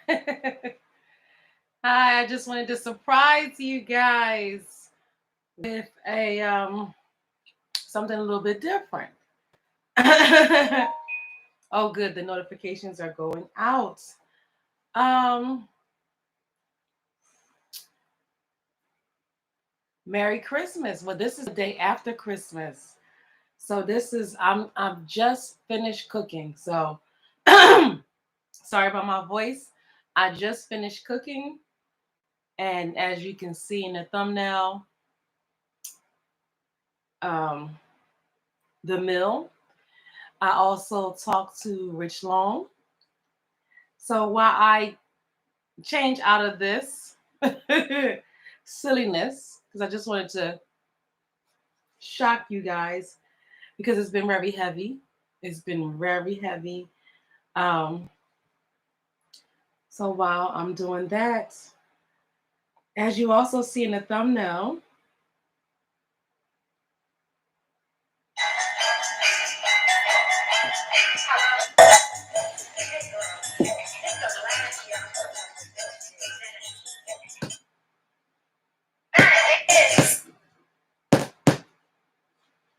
Hi, I just wanted to surprise you guys with a something a little bit different. Oh, good, the notifications are going out. Um, Merry Christmas. Well, this is the day after Christmas. So this is I'm just finished cooking. So sorry about my voice. I just finished cooking, and as you can see in the thumbnail, um, the mill. I also talked to Rich Long. So while I change out of this silliness, because I just wanted to shock you guys, because it's been very heavy. It's been very heavy. Um, so while I'm doing that, as you also see in the thumbnail,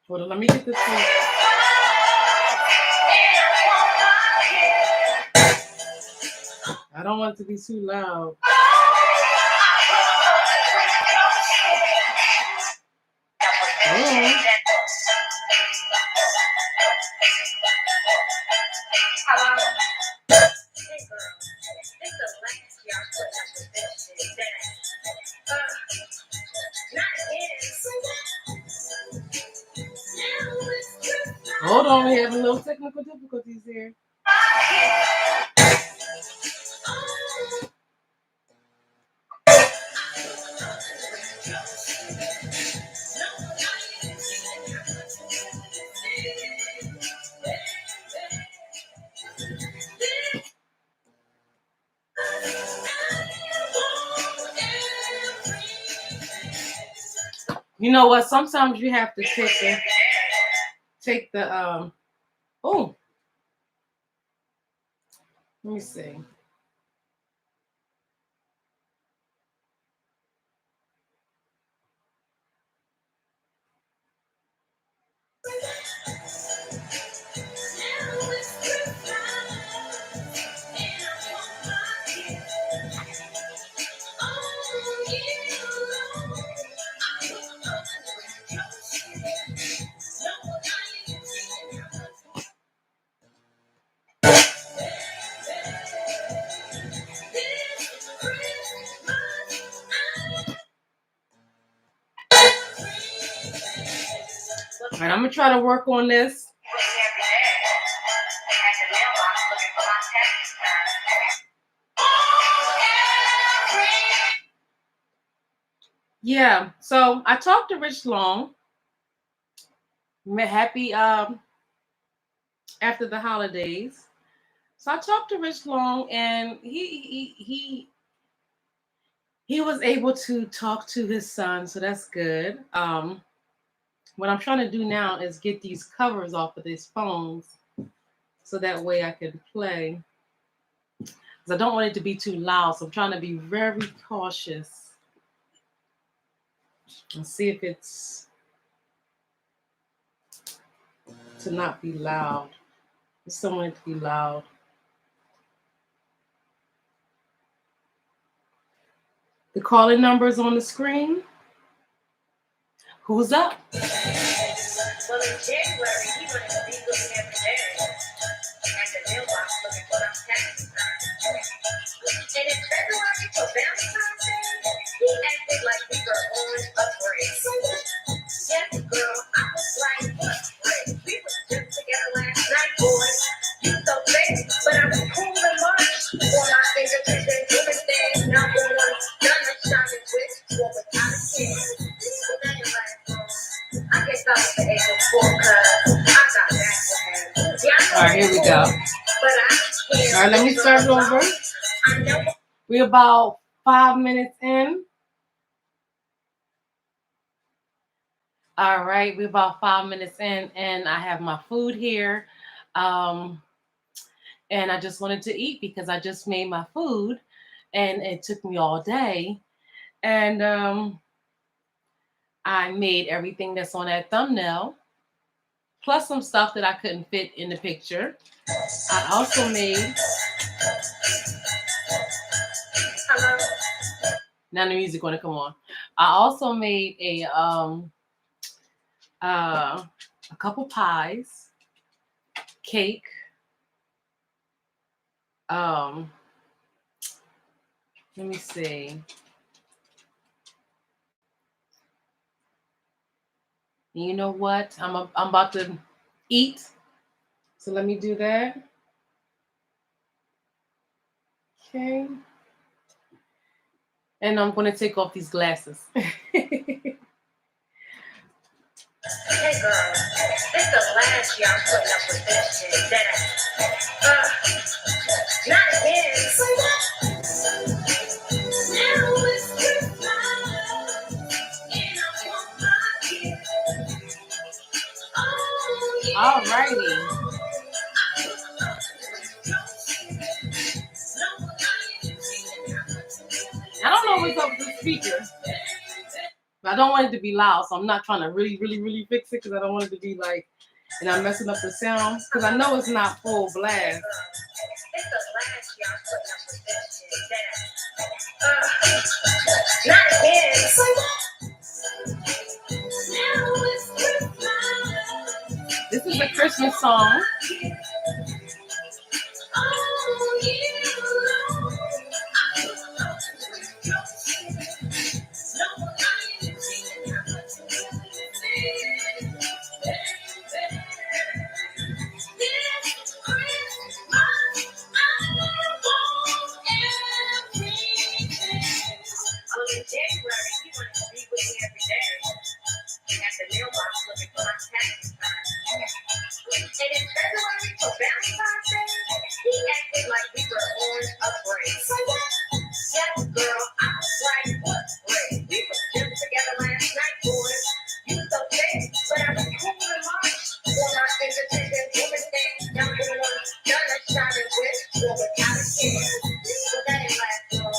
hold on, let me get this one. I don't want it to be too loud. Oh. Hold on, we're having a little technical difficulties here. You know what? Sometimes you have to take the oh, let me see. All right, I'm gonna try to work on this. Yeah, so I talked to Rich Long. Happy after the holidays. So I talked to Rich Long, and he was able to talk to his son, so that's good. What I'm trying to do now is get these covers off of these phones, so that way I can play. Because I don't want it to be too loud, so I'm trying to be very cautious and see if it's to not be loud. I just don't want it to be loud. The calling number is on the screen. Who's up? Well, in January, he went to be looking at the at the mailbox looking for those tax returns. And in February, for Valentine's Day, he acted like we were on a break. Yes, girl, I was like, what break? We were just together last night, boy. You so fake, but I was cool in March. On my independent women's day, now on done the shining twist, or without a kid. I guess I was the age of 4 because I got that for him. Yeah, all right, here we go. All right, let me start over. We're about 5 minutes in. All right, we're about 5 minutes in, and I have my food here. and I just wanted to eat because I just made my food, and it took me all day, and I made everything that's on that thumbnail, plus some stuff that I couldn't fit in the picture. I also made. Hello. Now the music gonna come on. I also made a couple pies, cake. Um, Let me see. You know what? I'm about to eat, so let me do that. Okay. And I'm gonna take off these glasses. Hey girl, this the last year I'm putting up with this shit. That not again. Now it's Christmas, and I want my gift. Oh, yeah. Alrighty. I don't know what's up with the speaker. But I don't want it to be loud, so I'm not trying to really fix it because I don't want it to be like, and I'm messing up the sound because I know it's not full blast. It's the last year I'm putting up with this shit. Not again. Now it's Christmas. This is a Christmas song. Oh, yeah. In January, he wanted to be with me every day at the mailbox looking for my tax return. And in February, for Valentine's Day, he acted like we were on a break. Yes, girl, I was like, what break? We were just together last night, boys. You so fake, but I was cool in March. For my independent woman thing, young woman, done a shining with, or without a care. But that didn't last long.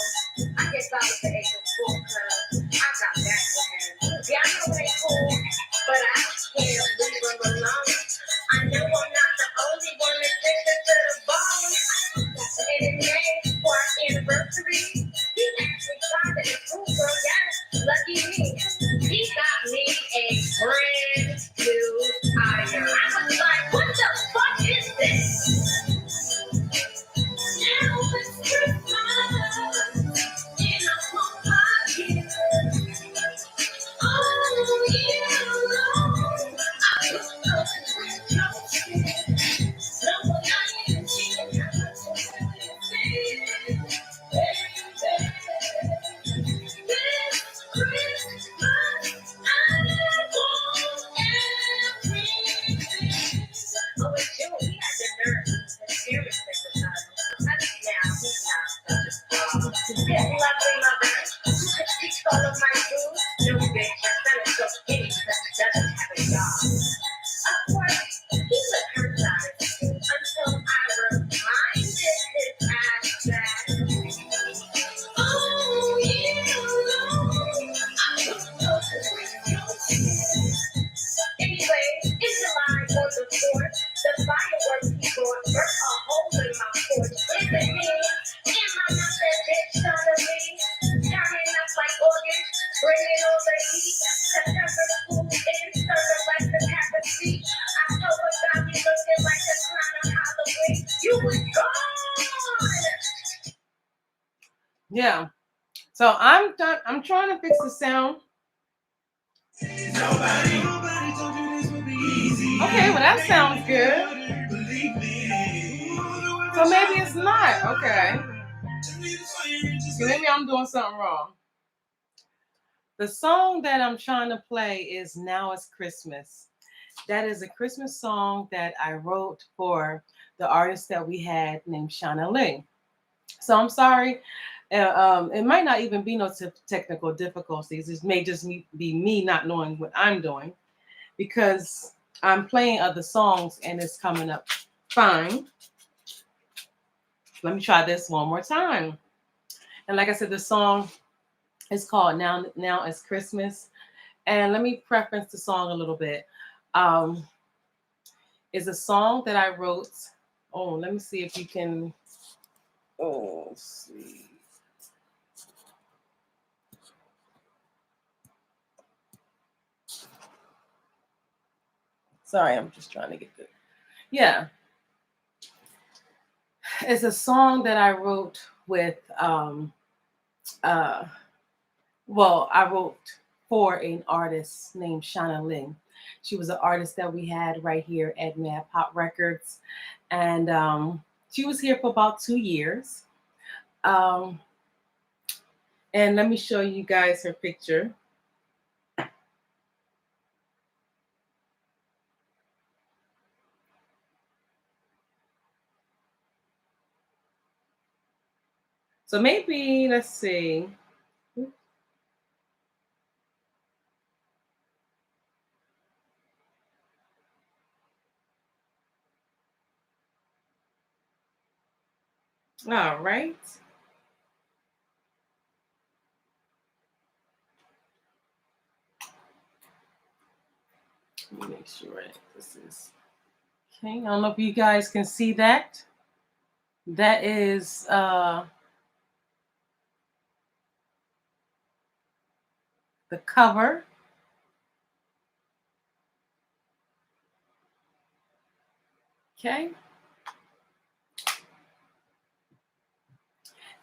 I guess I was the age of school, cause I got back with him. Yeah, I know it ain't cool, but I can't leave him alone. I know I'm not the only one that takes it to the bone. And in May, for our anniversary, he actually tried to improve, girl, yes, lucky me. He got me a brand new tire. I was like, what the fuck is this? Now it's Christmas. Yeah. So I'm done. I'm trying to fix the sound. Okay, well that sounds good. So maybe it's not. Okay. So maybe I'm doing something wrong. The song that I'm trying to play is Now It's Christmas. That is a Christmas song that I wrote for the artist that we had named Shauna Lee. So I'm sorry. It might not even be no technical difficulties. It may just be me not knowing what I'm doing because I'm playing other songs and it's coming up fine. Let me try this one more time. And like I said, the song is called Now It's Christmas. And let me preference the song a little bit. Um, it's a song that I wrote. Oh, let me see if you can. Oh, let's see. Sorry, I'm just trying to get the. Yeah, it's a song that I wrote with. Uh, well, I wrote for an artist named Shauna Ling. She was an artist that we had right here at Pop Records, and she was here for about 2 years. Um, and let me show you guys her picture. So maybe let's see. All right. Let me make sure this is okay. I don't know if you guys can see that. That is the cover. Okay.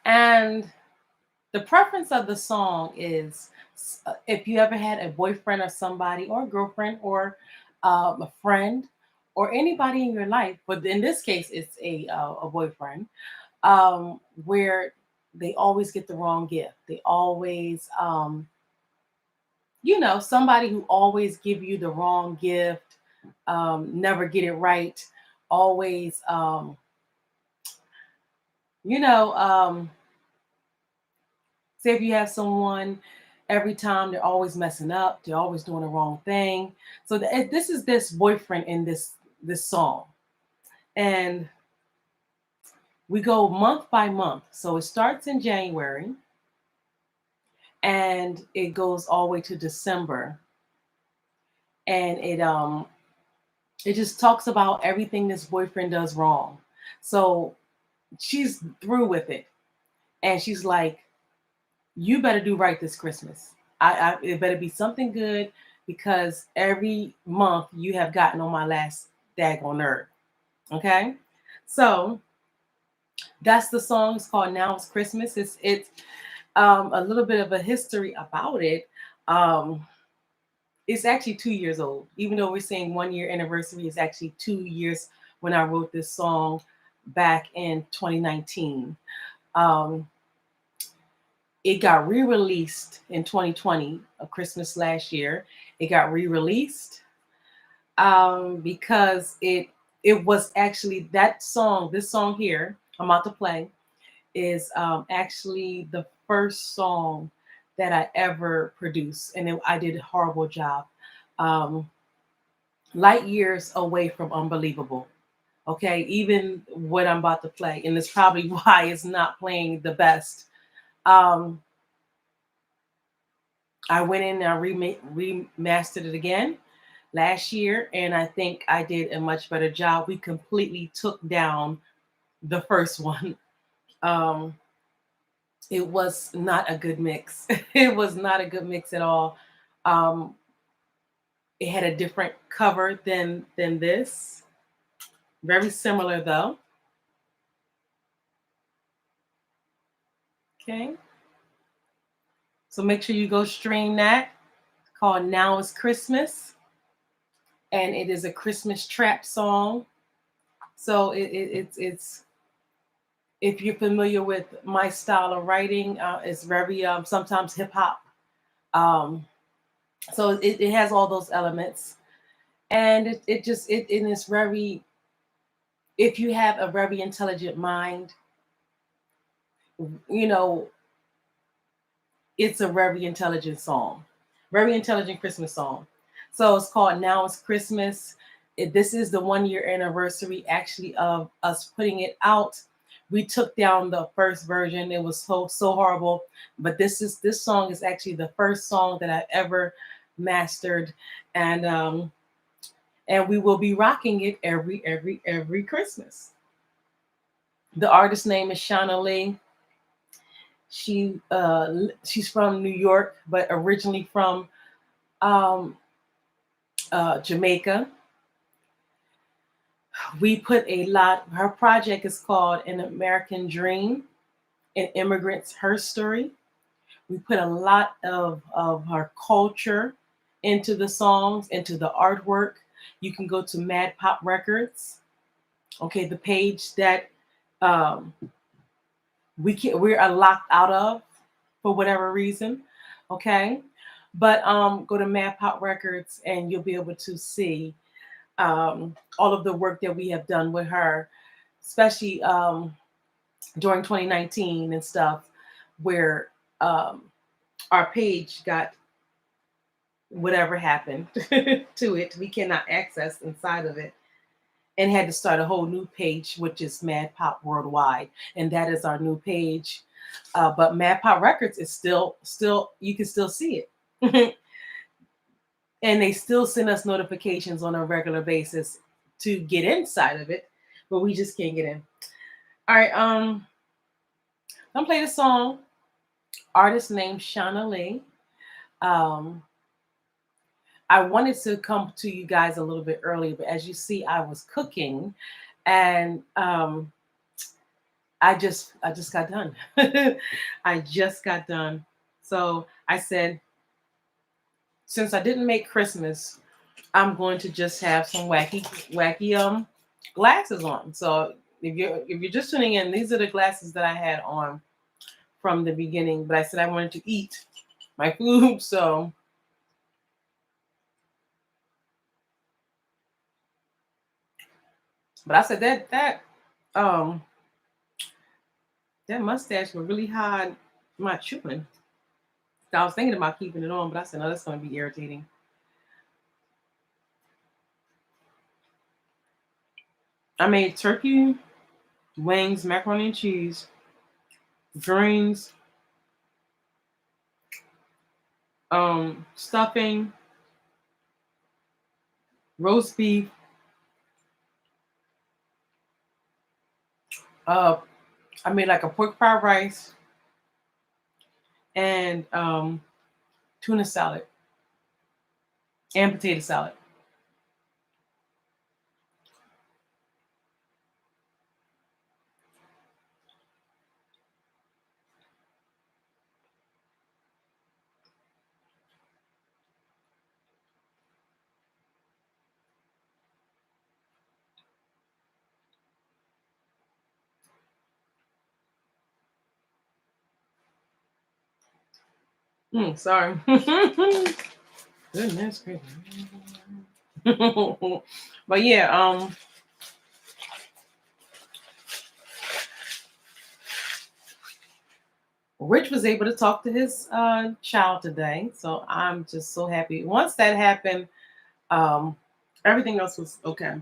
And the preference of the song is if you ever had a boyfriend or somebody or a girlfriend or a friend or anybody in your life, but in this case, it's a boyfriend, where they always get the wrong gift. They always, somebody who always give you the wrong gift, never get it right, always, you know, um, say if you have someone, every time they're always messing up, they're always doing the wrong thing. So this is this boyfriend in this song, and we go month by month. So it starts in January, and it goes all the way to December, and it just talks about everything this boyfriend does wrong. So she's through with it, and she's like, you better do right this Christmas. It better be something good because every month you have gotten on my last daggone nerve. Okay, so that's the song. It's called "Now It's Christmas." It's a little bit of a history about it. Um, it's actually 2 years old, even though we're saying 1 year anniversary. It's actually 2 years when I wrote this song back in 2019. Um, It got re-released in 2020, Christmas last year. It got re-released because it was actually that song. This song here I'm about to play is actually the first song that I ever produced, and I did a horrible job. Um, Light years away from unbelievable. Okay, even what I'm about to play, and it's probably why it's not playing the best. Um, I went in and I remastered it again last year, and I think I did a much better job. We completely took down the first one. Um, it was not a good mix. It was not a good mix at all. Um, it had a different cover than this. Very similar though. Okay, so make sure you go stream that. It's called "Now Is Christmas," and it is a Christmas trap song. So it's if you're familiar with my style of writing, it's very sometimes hip hop. Um, so it has all those elements, and it is very. If you have a very intelligent mind, you know it's a very intelligent song, very intelligent Christmas song. So it's called "Now It's Christmas." This is the 1 year anniversary actually of us putting it out. We took down the first version. It was so horrible. But this song is actually the first song that I've ever mastered, and we will be rocking it every Christmas. The artist name is Shauna Lee. She's from New York, but originally from um, Jamaica. We put a lot. Her project is called An American Dream: An Immigrant's Her Story. We put a lot of her culture into the songs, into the artwork. You can go to Mad Pop Records, okay, the page that um, we are locked out of for whatever reason, okay. But go to Mad Pop Records and you'll be able to see all of the work that we have done with her, especially during 2019 and stuff, where um, our page got whatever happened to it. We cannot access inside of it, and had to start a whole new page, which is Mad Pop Worldwide, and that is our new page. But Mad Pop Records is still you can still see it, and they still send us notifications on a regular basis to get inside of it, but we just can't get in. All right, I'm play the song. Artist named Shauna Lee. Um, I wanted to come to you guys a little bit early, but as you see, I was cooking, and I just got done. I just got done. So I said, since I didn't make Christmas, I'm going to just have some wacky glasses on. So if you're just tuning in, these are the glasses that I had on from the beginning. But I said I wanted to eat my food, so but I said um that mustache will really hide my chewing. I was thinking about keeping it on, but I said no, that's going to be irritating. I made turkey wings, macaroni and cheese, greens, stuffing, roast beef, uh, I made like a pork fried rice and tuna salad and potato salad. Sorry. Goodness gracious. But yeah, Rich was able to talk to his child today, so I'm just so happy. Once that happened, um, everything else was okay.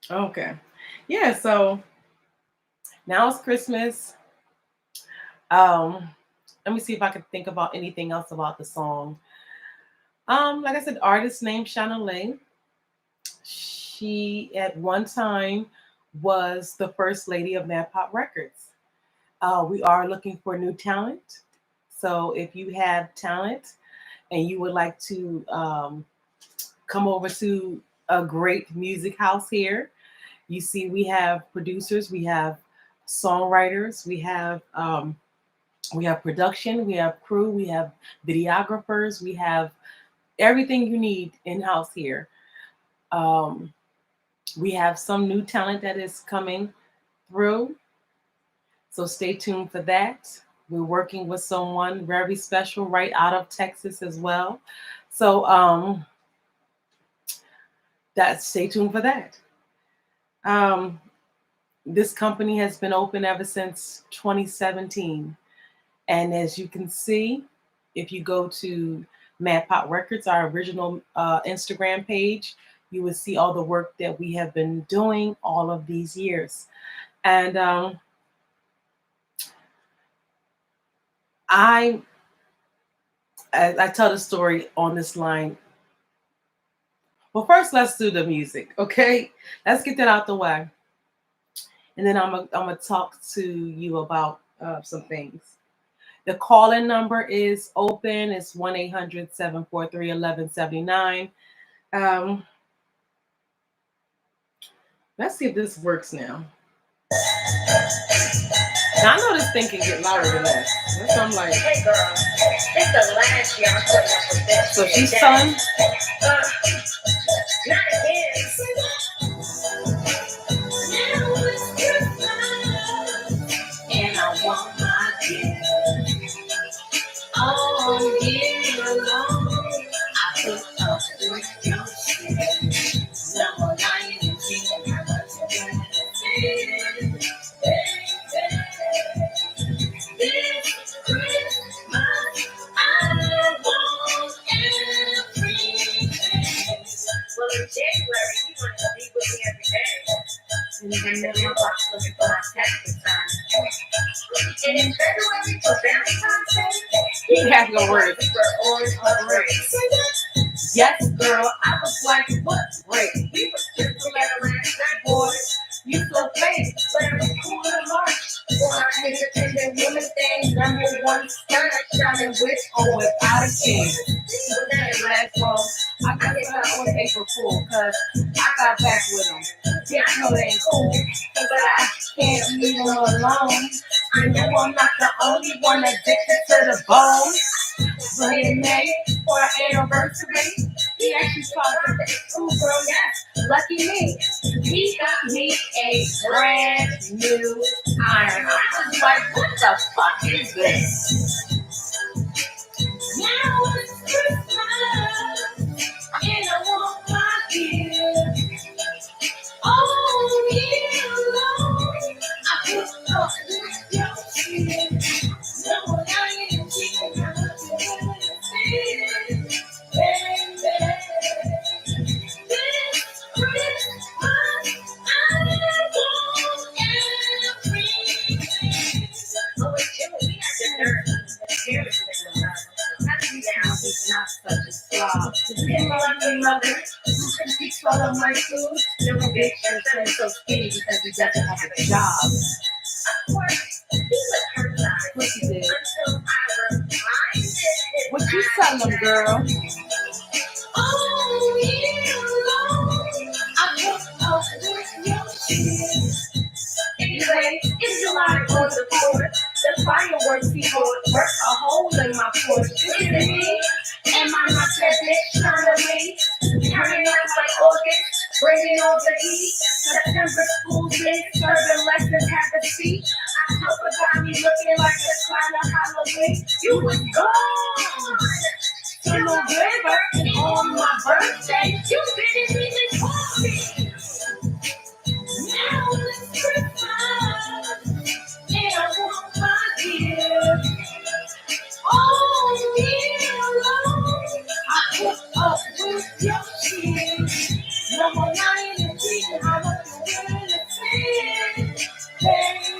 Okay, yeah. So now it's Christmas. Um, Let me see if I can think about anything else about the song. Like I said, artist named Shauna Lee. She at one time was the first lady of Mad Pop Records. We are looking for new talent. So if you have talent and you would like to come over to a great music house here, you see we have producers, we have songwriters, we have production, we have crew, we have videographers, we have everything you need in house here. Um, we have some new talent that is coming through, so stay tuned for that. We're working with someone very special right out of Texas as well. So that stay tuned for that. Um, this company has been open ever since 2017. And as you can see, if you go to Pop Records, our original Instagram page. You will see all the work that we have been doing all of these years. And I tell the story on this line. Well, first, let's do the music, okay? Let's get that out the way. And then I'm gonna talk to you about some things. The call-in number is open. It's 1-800-743-1179. Let's see if this works now. Now I know this thing can get louder than that. That's what I'm like. Hey girl, it's the last year I'm putting up with this. So she's son? Not again. And I want my gift. All year long, I put up with your shit. Now I'm lying and thinking how much you're gonna feel. This Christmas, I want everything. Well, in January, you want to be with me every day. And then your box looking for my tax return. And in February for Valentine's Day, He has no words. we were always on the race. Yes, girl. I was like, what? Great. We were just together last night, boys. You so fake. But it was cool in March. For our independent women thing, number one skirt, shining with or without a king. But that ain't last long. I got it on April Fool because I got back with him. Yeah, I know it ain't cool, but I Can't leave him alone. I know I'm not the only one addicted to the bone. But in May, for our anniversary, he actually called her the cool girl, yes. Lucky me. He got me a brand new iron. I was like, what the fuck is this? Now it's Christmas, and I want my gift. All year long, I put up with your shit. No, I ain't keeping how much you're gonna feel, baby. This Christmas, I want everything. Oh, it's chilly. We had dessert. He's not such a slob. His lovely mother, who can speak all of my food, never big church and so skinny because he doesn't have a job. Of course, he was her side What you did? until I reminded him. What you tell him, girl? All year long, I put up with your shit. Anyway, it's July 4th, the fireworks people burst a hole in my porch. Is it me? Am I not that bitch trying to leave? Turning up like August, bringing all the heat. September school's in, serving lessons, have a seat. October got me looking like a clown on Halloween. You was gone. To November, and on my birthday, you didn't even call me. Now it's Christmas, and I want my gift. All year long, I put up with your shit. No more lying and cheating, how much you really feel, baby.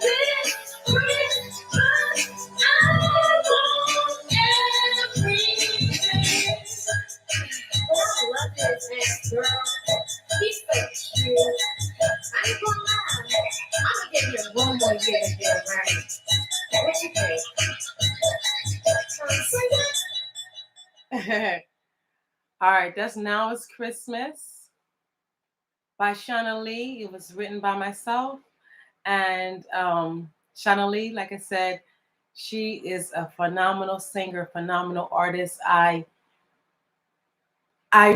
This Christmas, I want everything. Oh, I love this man, girl. He's so cute. I ain't gonna lie. I'm gonna give you one more year to get it right. What you think? All right, that's Now It's Christmas by Shauna Lee. It was written by myself. And Shauna Lee, like I said, she is a phenomenal singer, phenomenal artist. I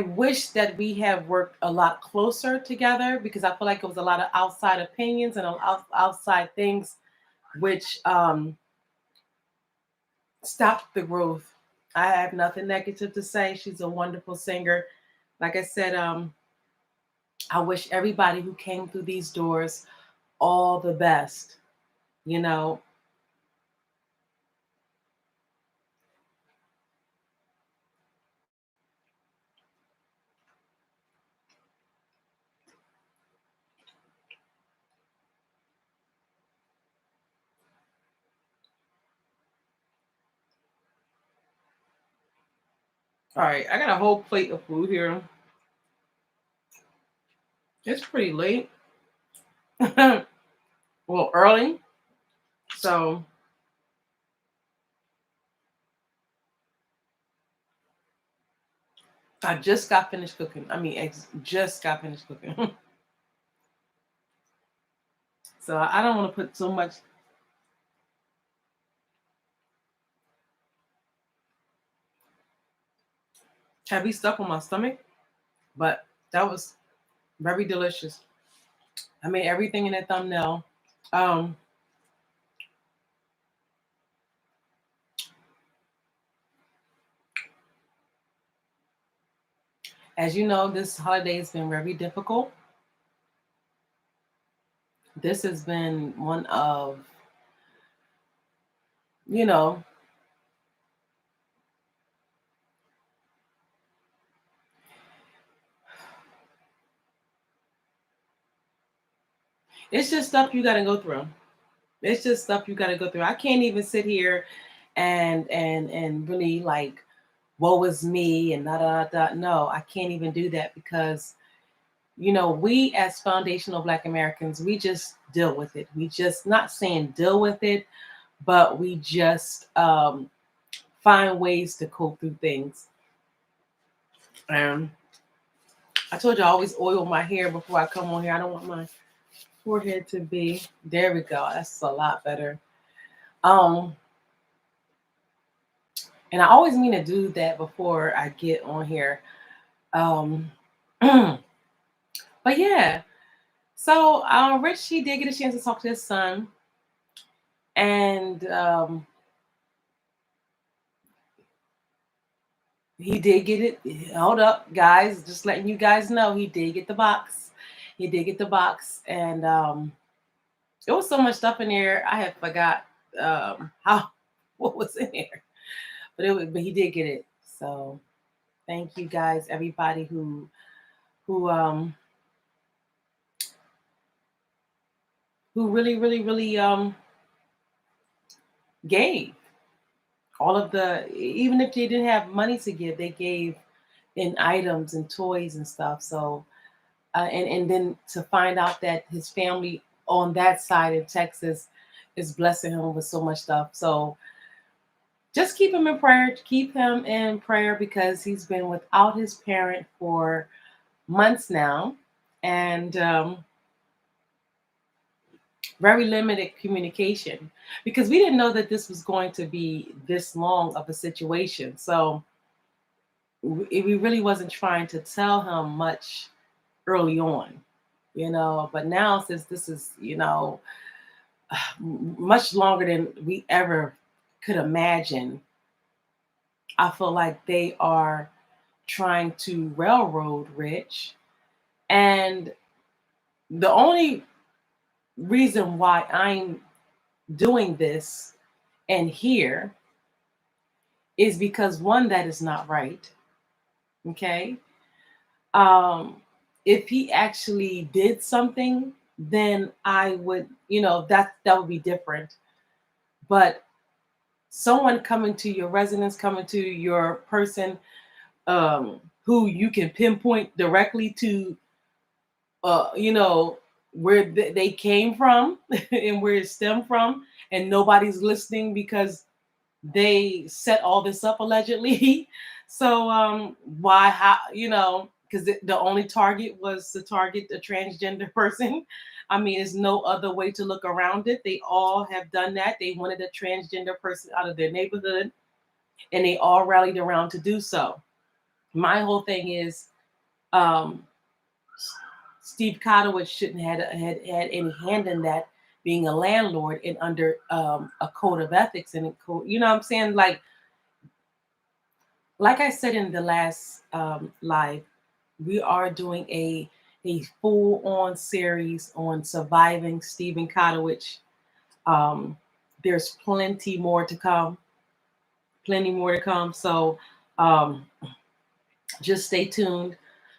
wish that we have worked a lot closer together because I feel like it was a lot of outside opinions and outside things which stopped the growth. I have nothing negative to say. She's a wonderful singer. Like I said, I wish everybody who came through these doors all the best. You know, All right, I got a whole plate of food here. It's pretty late. Well, early. So I just got finished cooking. I mean, just got finished cooking. So I don't want to put so much heavy stuff on my stomach, but that was very delicious. I made everything in that thumbnail. Um, as you know, this holiday has been very difficult. This has been one of, you know, it's just stuff you got to go through. It's just stuff you got to go through. I can't even sit here and really like, woe is me and da da da. No, I can't even do that because we as foundational Black Americans, we just deal with it. We just not saying deal with it, but we just find ways to cope through things. I told you I always oil my hair before I come on here. I don't want my forehead to be. There we go. That's a lot better. And I always mean to do that before I get on here. But yeah. So Rich, he did get a chance to talk to his son. And he did get it. Hold up, guys. Just letting you guys know, he did get the box. He did get the box. And there was so much stuff in there. I had forgot what was in there. But he did get it. So thank you guys, everybody who really, really, really gave. All of even if they didn't have money to give, they gave in items and toys and stuff. So and then to find out that his family on that side in Texas is blessing him with so much stuff. So just keep him in prayer. Keep him in prayer because he's been without his parent for months now, and very limited communication because we didn't know that this was going to be this long of a situation. So we really wasn't trying to tell him much early on, but now since this is, much longer than we ever could imagine, I feel like they are trying to railroad Rich. And the only reason why I'm doing this and here is because one, that is not right. Okay. If he actually did something, then I would, that would be different. But someone coming to your residence, coming to your person, who you can pinpoint directly to, where they came from and where it stemmed from, and nobody's listening because they set all this up allegedly. So why, how, because the only target was to target a transgender person. I mean, there's no other way to look around it. They all have done that. They wanted a transgender person out of their neighborhood, and they all rallied around to do so. My whole thing is, Steve Kotowicz shouldn't have had any hand in that, being a landlord and under a code of ethics and a code. You know what I'm saying? Like I said in the last live, we are doing a full-on series on surviving Stephen Kotowicz. There's plenty more to come. Plenty more to come. So just stay tuned.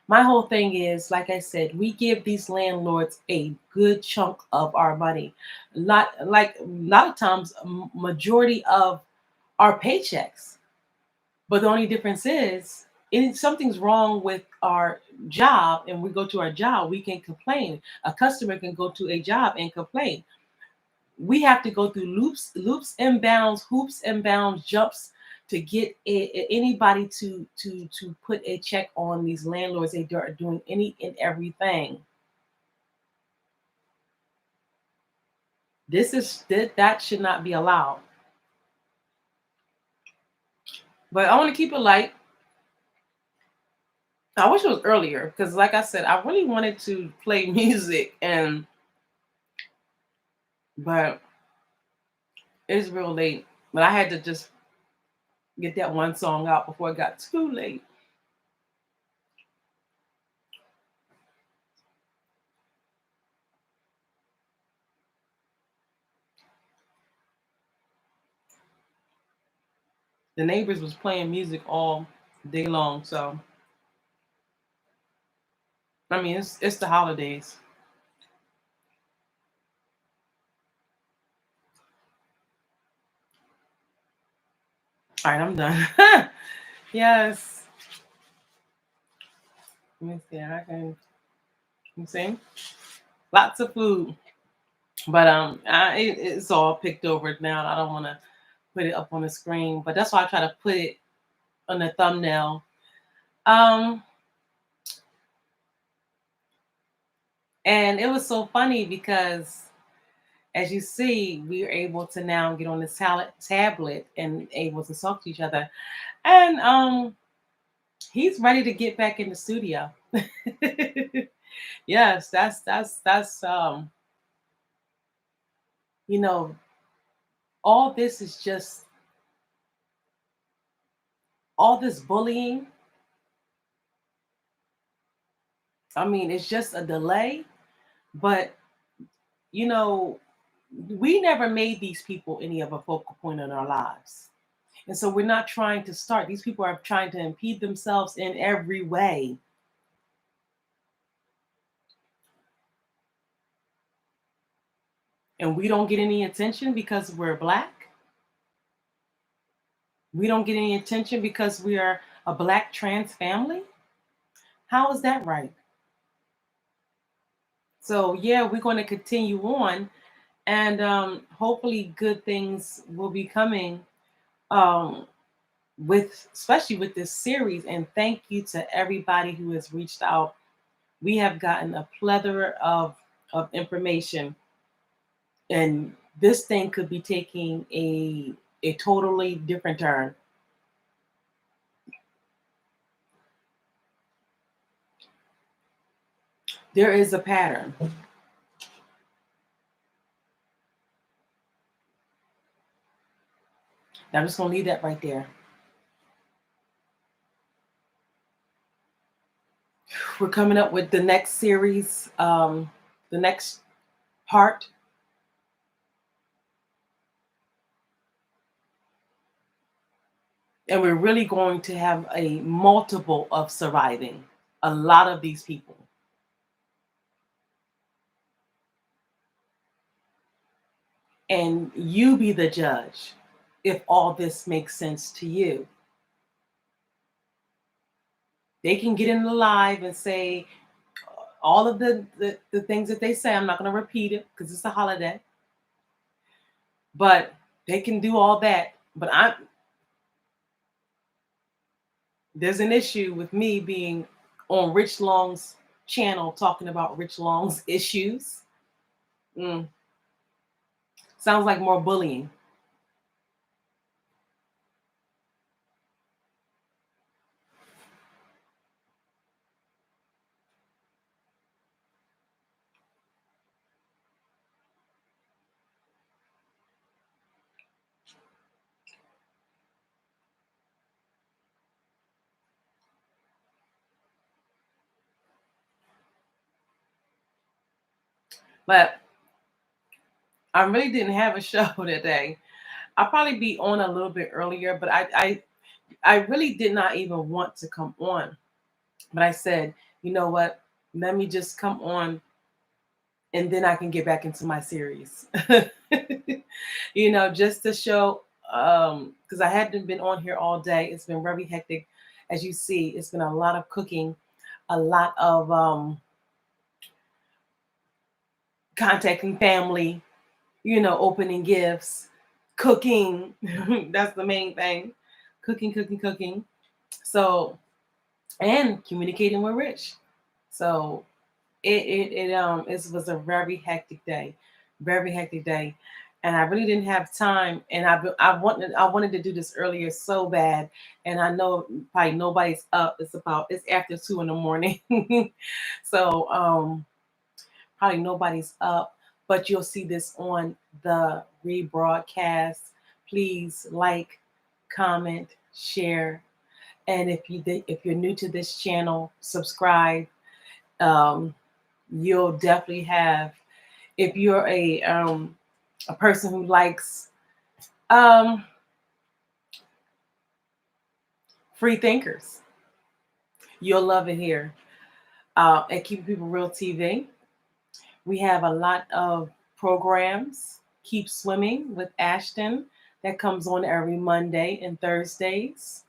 My whole thing is, like I said, we give these landlords a good chunk of our money. Not like a lot of times, majority of our paychecks. But the only difference is if something's wrong with our job and we go to our job, we can complain. A customer can go to a job and complain. We have to go through loops and bounds, hoops and bounds, jumps to get anybody to put a check on these landlords. They are doing any and everything. That should not be allowed. But I want to keep it light. I wish it was earlier because, like I said, I really wanted to play music, but it's real late. But I had to just get that one song out before it got too late. The neighbors was playing music all day long, so I mean it's the holidays. All right, I'm done. Yes. Let me see. I can you see lots of food, but it's all picked over now. I don't want to put it up on the screen, but that's why I try to put it on the thumbnail. Um, and it was so funny because, as you see, we are able to now get on this tablet and able to talk to each other. And he's ready to get back in the studio. Yes, that's you know, all this is just all this bullying. I mean, it's just a delay, but you know, we never made these people any of a focal point in our lives. And so we're not trying to start. These people are trying to impede themselves in every way. And we don't get any attention because we're black. We don't get any attention because we are a black trans family. How is that right? So, yeah, we're going to continue on. And hopefully, good things will be coming um, especially with this series. And thank you to everybody who has reached out. We have gotten a plethora of information, and this thing could be taking a totally different turn. There is a pattern. I'm just gonna leave that right there. We're coming up with the next series, the next part. And we're really going to have a multiple of surviving a lot of these people. And you be the judge if all this makes sense to you. They can get in the live and say all of the things that they say. I'm not going to repeat it because it's a holiday. But they can do all that. But there's an issue with me being on Rich Long's channel talking about Rich Long's issues. Sounds like more bullying. But I really didn't have a show today. I'll probably be on a little bit earlier, but I really did not even want to come on. But I said, you know what? Let me just come on and then I can get back into my series. Just to show because I hadn't been on here all day. It's been very hectic. as you see, it's been a lot of cooking, a lot of contacting family, opening gifts, cooking. That's the main thing. Cooking. So, and communicating with Rich. So it was a very hectic day, and I really didn't have time. And I wanted to do this earlier so bad, and I know probably nobody's up. It's after 2 in the morning, so probably nobody's up. But you'll see this on the rebroadcast. Please like, comment, share, and if you're new to this channel, subscribe. Um, you'll definitely have, if you're a person who likes um, free thinkers, you'll love it here. At Keeping People Real TV, we have a lot of programs. Keep Swimming with Ashton, that comes on every Monday and Thursdays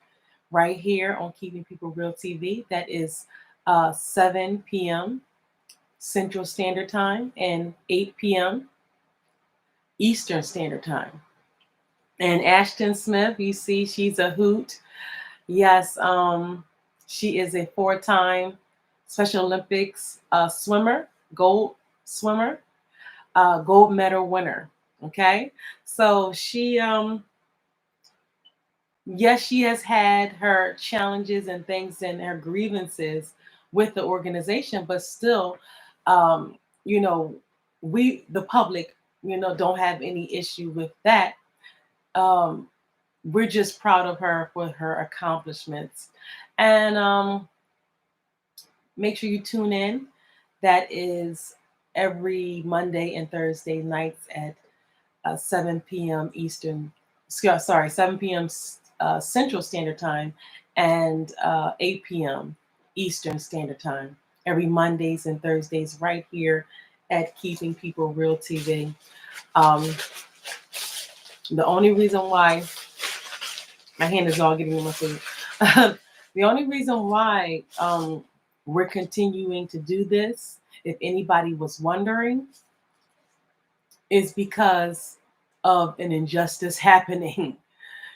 right here on Keeping People Real TV. That is 7 p.m. Central Standard Time and 8 p.m. Eastern Standard Time. And Ashton Smith, you see, she's a hoot. Yes, she is a 4-time Special Olympics swimmer, gold swimmer, gold medal winner. Okay, so she, yes, she has had her challenges and things and her grievances with the organization, but still, um, you know, we, the public, don't have any issue with that. Um, we're just proud of her for her accomplishments. And make sure you tune in. That is every Monday and Thursday nights at 7 p.m. Eastern, 7 p.m. Central Standard Time and 8 p.m. Eastern Standard Time. Every Mondays and Thursdays right here at Keeping People Real TV. The only reason why my hand is all getting in my food. The only reason why we're continuing to do this, if anybody was wondering, is because of an injustice happening.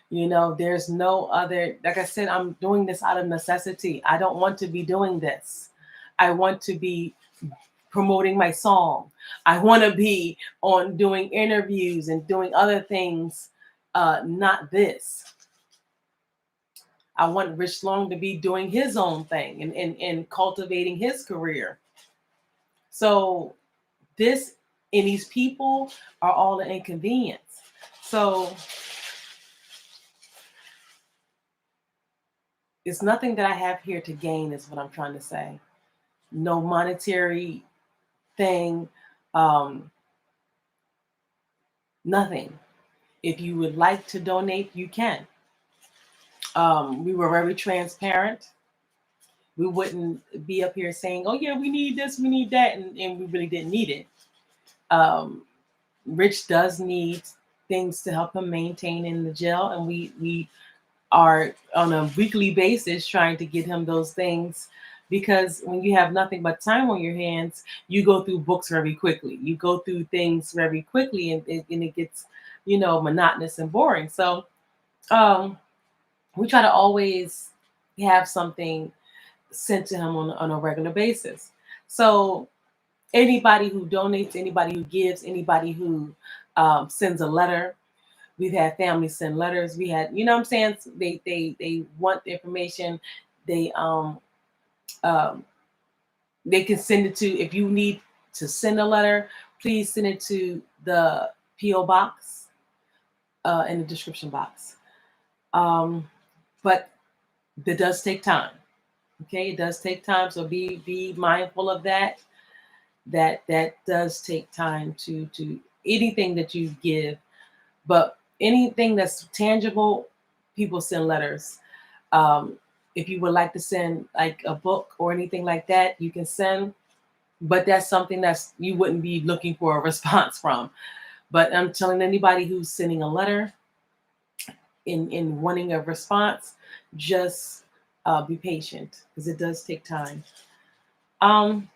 There's no other, like I said, I'm doing this out of necessity. I don't want to be doing this. I want to be promoting my song. I want to be on doing interviews and doing other things, not this. I want Rich Long to be doing his own thing and cultivating his career. So this and these people are all an inconvenience. So it's nothing that I have here to gain, is what I'm trying to say. No monetary thing, nothing. If you would like to donate, you can. We were very transparent. We wouldn't be up here saying, oh yeah, we need this, we need that, and we really didn't need it. Rich does need things to help him maintain in the jail, and we are on a weekly basis trying to get him those things, because when you have nothing but time on your hands, you go through books very quickly. You go through things very quickly, and it gets, monotonous and boring. So we try to always have something sent to him on a regular basis. So anybody who donates, anybody who gives, anybody who sends a letter. We've had families send letters. We had, what I'm saying? They want the information. They can send it to, if you need to send a letter, please send it to the P.O.Box in the description box. But it does take time. Okay, it does take time. So be mindful of that. That does take time to anything that you give, but anything that's tangible, people send letters. If you would like to send like a book or anything like that, you can send, but that's something that's you wouldn't be looking for a response from. But I'm telling anybody who's sending a letter in wanting a response, just be patient because it does take time. Um,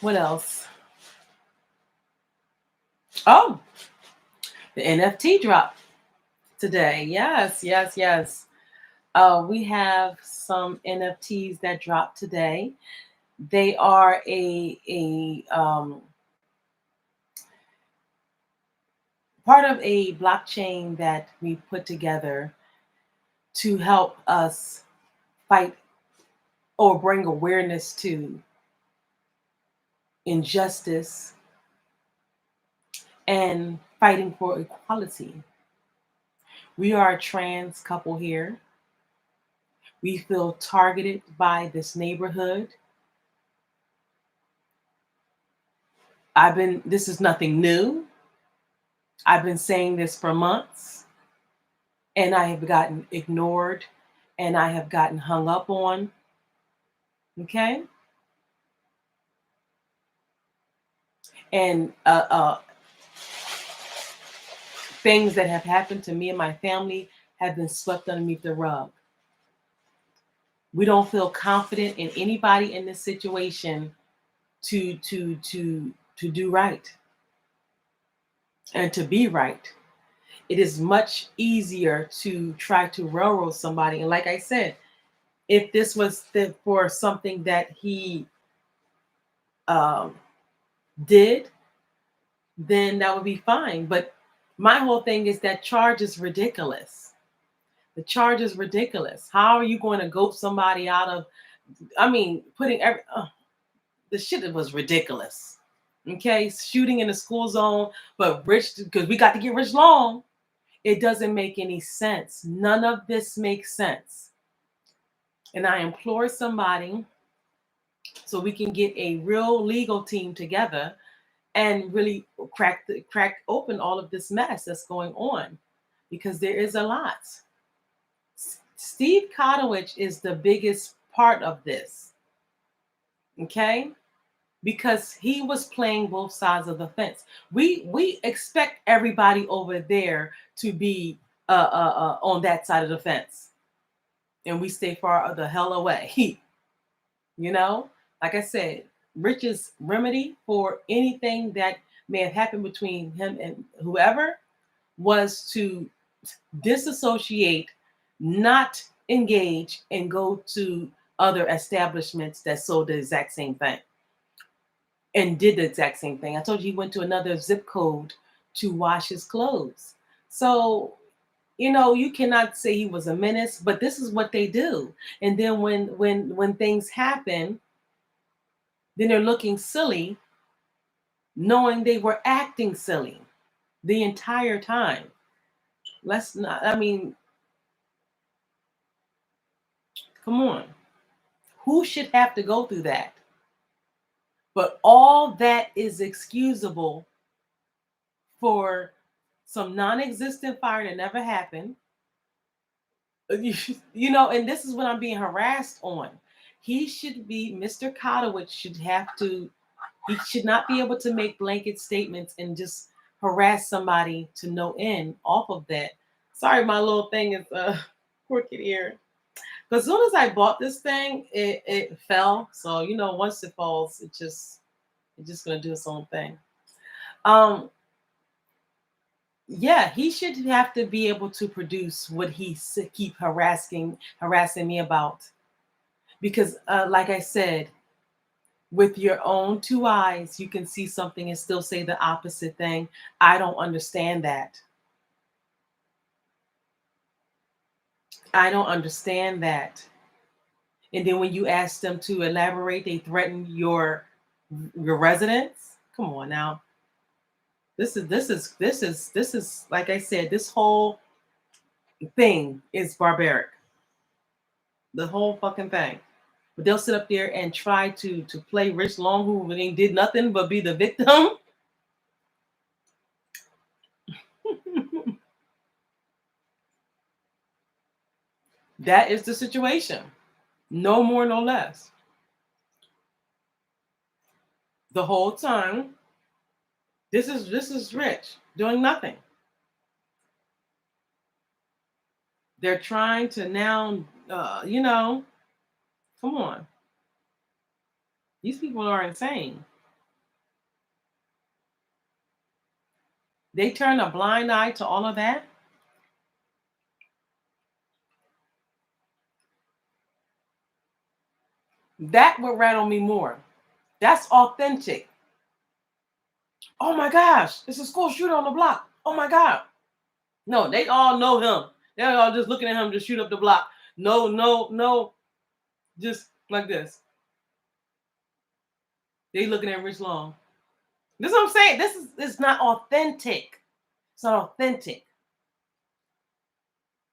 what else? Oh, the NFT drop today. Yes, yes, yes. We have some NFTs that dropped today. They are a part of a blockchain that we put together to help us fight or bring awareness to injustice and fighting for equality. We are a trans couple here. We feel targeted by this neighborhood. This is nothing new. I've been saying this for months, and I have gotten ignored and I have gotten hung up on. Okay? And things that have happened to me and my family have been swept underneath the rug. We don't feel confident in anybody in this situation to do right and to be right. It is much easier to try to railroad somebody. And like I said, if this was for something that he um, did, then that would be fine. But my whole thing is that charge is ridiculous. The charge is ridiculous. How are you going to goat somebody out of? I mean, putting the shit was ridiculous. Okay, shooting in the school zone, but rich because we got to get rich long. It doesn't make any sense. None of this makes sense. And I implore somebody so we can get a real legal team together and really crack open all of this mess that's going on, because there is a lot. Steve Kotowich is the biggest part of this, okay? Because he was playing both sides of the fence. We expect everybody over there to be on that side of the fence, and we stay far the hell away. You know, like I said, Rich's remedy for anything that may have happened between him and whoever was to disassociate, not engage, and go to other establishments that sold the exact same thing and did the exact same thing. I told you he went to another zip code to wash his clothes. So, you know, you cannot say he was a menace, but this is what they do. And then when things happen, then they're looking silly, knowing they were acting silly the entire time. Let's not, I mean, come on. Who should have to go through that? But all that is excusable for some non-existent fire that never happened. You know, and this is what I'm being harassed on. He should be, Mr. Kotowich should have to, he should not be able to make blanket statements and just harass somebody to no end off of that. Sorry, my little thing is crooked here. Because as soon as I bought this thing, it fell. So, you know, once it falls, it's just gonna do its own thing. Yeah, he should have to be able to produce what he keep harassing me about. Because like I said, with your own two eyes, you can see something and still say the opposite thing. I don't understand that. I don't understand that. And then when you ask them to elaborate, they threaten your residents. Come on now. This is like I said, this whole thing is barbaric. The whole fucking thing. But they'll sit up there and try to play Rich Long, who really did nothing but be the victim. That is the situation. No more, no less. The whole time, this is Rich doing nothing. They're trying to now, come on. These people are insane. They turn a blind eye to all of that. That would rattle me more. That's authentic. Oh my gosh, it's a school shooter on the block. Oh my God. No, they all know him. They're all just looking at him to shoot up the block. No, no, no. Just like this. They looking at Rich Long. This is what I'm saying. It's not authentic. It's not authentic.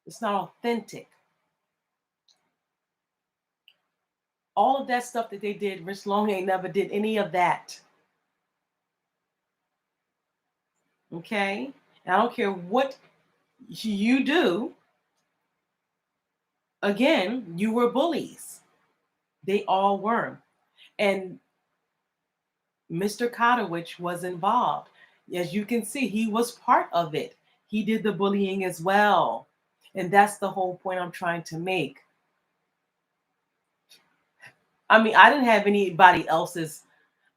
It's not authentic. All of that stuff that they did, Rich Long ain't never did any of that. Okay? And I don't care what you do. Again, you were bullies. They all were. And Mr. Kotowich was involved. As you can see, he was part of it. He did the bullying as well. And that's the whole point I'm trying to make. I mean, I didn't have anybody else's.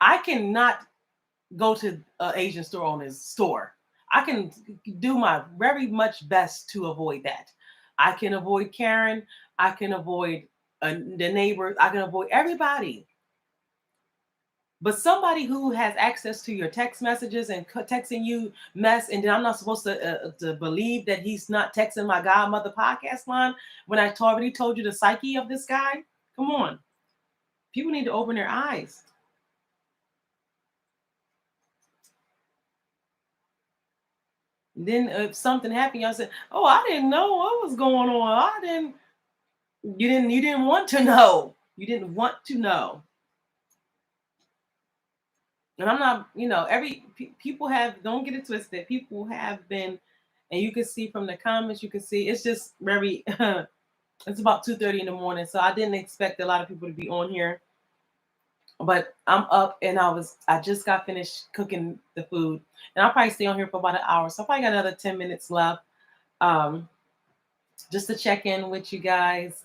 I cannot go to an Asian store owner's store. I can do my very much best to avoid that. I can avoid Karen. I can avoid the neighbors. I can avoid everybody. But somebody who has access to your text messages and texting you mess, and then I'm not supposed to believe that he's not texting my Godmother podcast line when I already told you the psyche of this guy. Come on, people need to open their eyes. Then if something happened, y'all said, "Oh, I didn't know what was going on. I didn't." You didn't want to know. You didn't want to know. And I'm not, people have, don't get it twisted. People have been, and you can see from the comments, you can see it's just very. It's about 2:30 in the morning, so I didn't expect a lot of people to be on here. But I'm up, and I just got finished cooking the food, and I'll probably stay on here for about an hour. So I probably got another 10 minutes left. Just to check in with you guys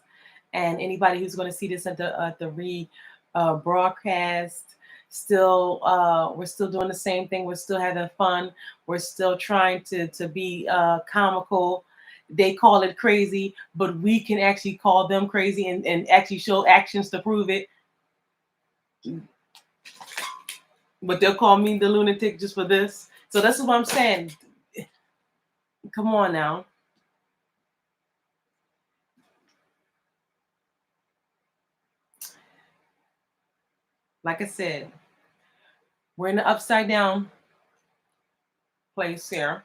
and anybody who's going to see this at the broadcast. Still, we're still doing the same thing. We're still having fun. We're still trying to be comical. They call it crazy, but we can actually call them crazy and actually show actions to prove it. But they'll call me the lunatic just for this. So that's what I'm saying. Come on now. Like I said, we're in the upside down place here.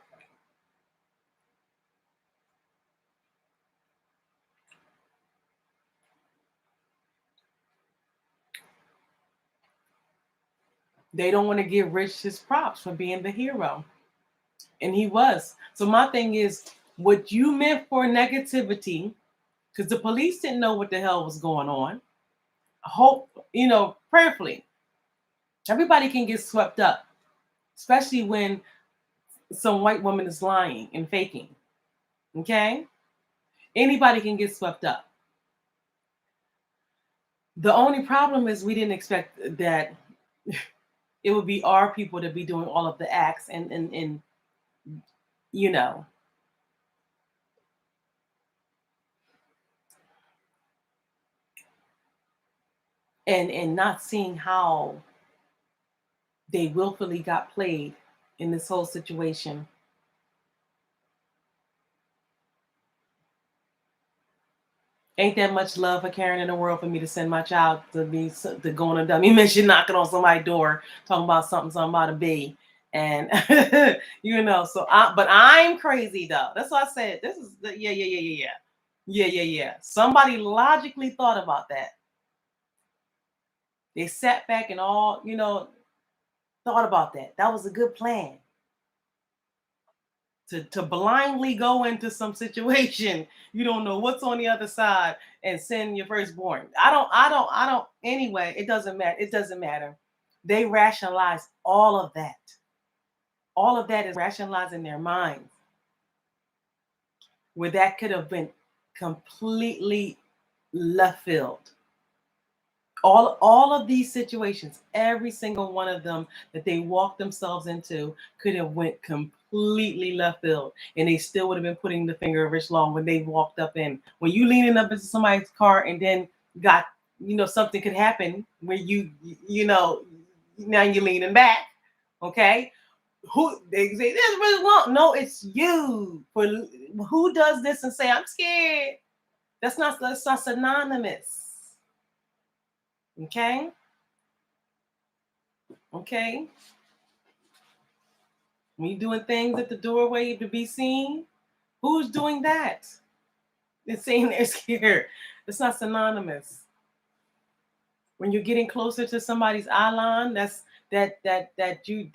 They don't want to give Rich his props for being the hero. And he was. So my thing is, what you meant for negativity, because the police didn't know what the hell was going on. Hope, prayerfully. Everybody can get swept up, especially when some white woman is lying and faking. Okay? Anybody can get swept up. The only problem is we didn't expect that it would be our people to be doing all of the acts and you know and not seeing how they willfully got played in this whole situation. Ain't that much love for Karen in the world for me to send my child to go on a dummy mission, knocking on somebody's door, talking about something about a bee, and but I'm crazy though. That's what I said. This is yeah. Somebody logically thought about that. They sat back and all thought about that. That was a good plan. To blindly go into some situation you don't know what's on the other side and send your firstborn. I don't anyway, it doesn't matter. They rationalize all of that. All of that is rationalized in their minds, where that could have been completely left field. All of these situations, every single one of them that they walked themselves into could have went completely left field, and they still would have been putting the finger of Rich Long when they walked up in. When you leaning up into somebody's car and then got, something could happen where now you're leaning back, okay? Who they say this Rich Long? No, it's you. For who does this and say I'm scared? That's not synonymous. Okay. Okay. When you doing things at the doorway to be seen, who's doing that? It's saying they're scared. It's not synonymous. When you're getting closer to somebody's eye line, that's that you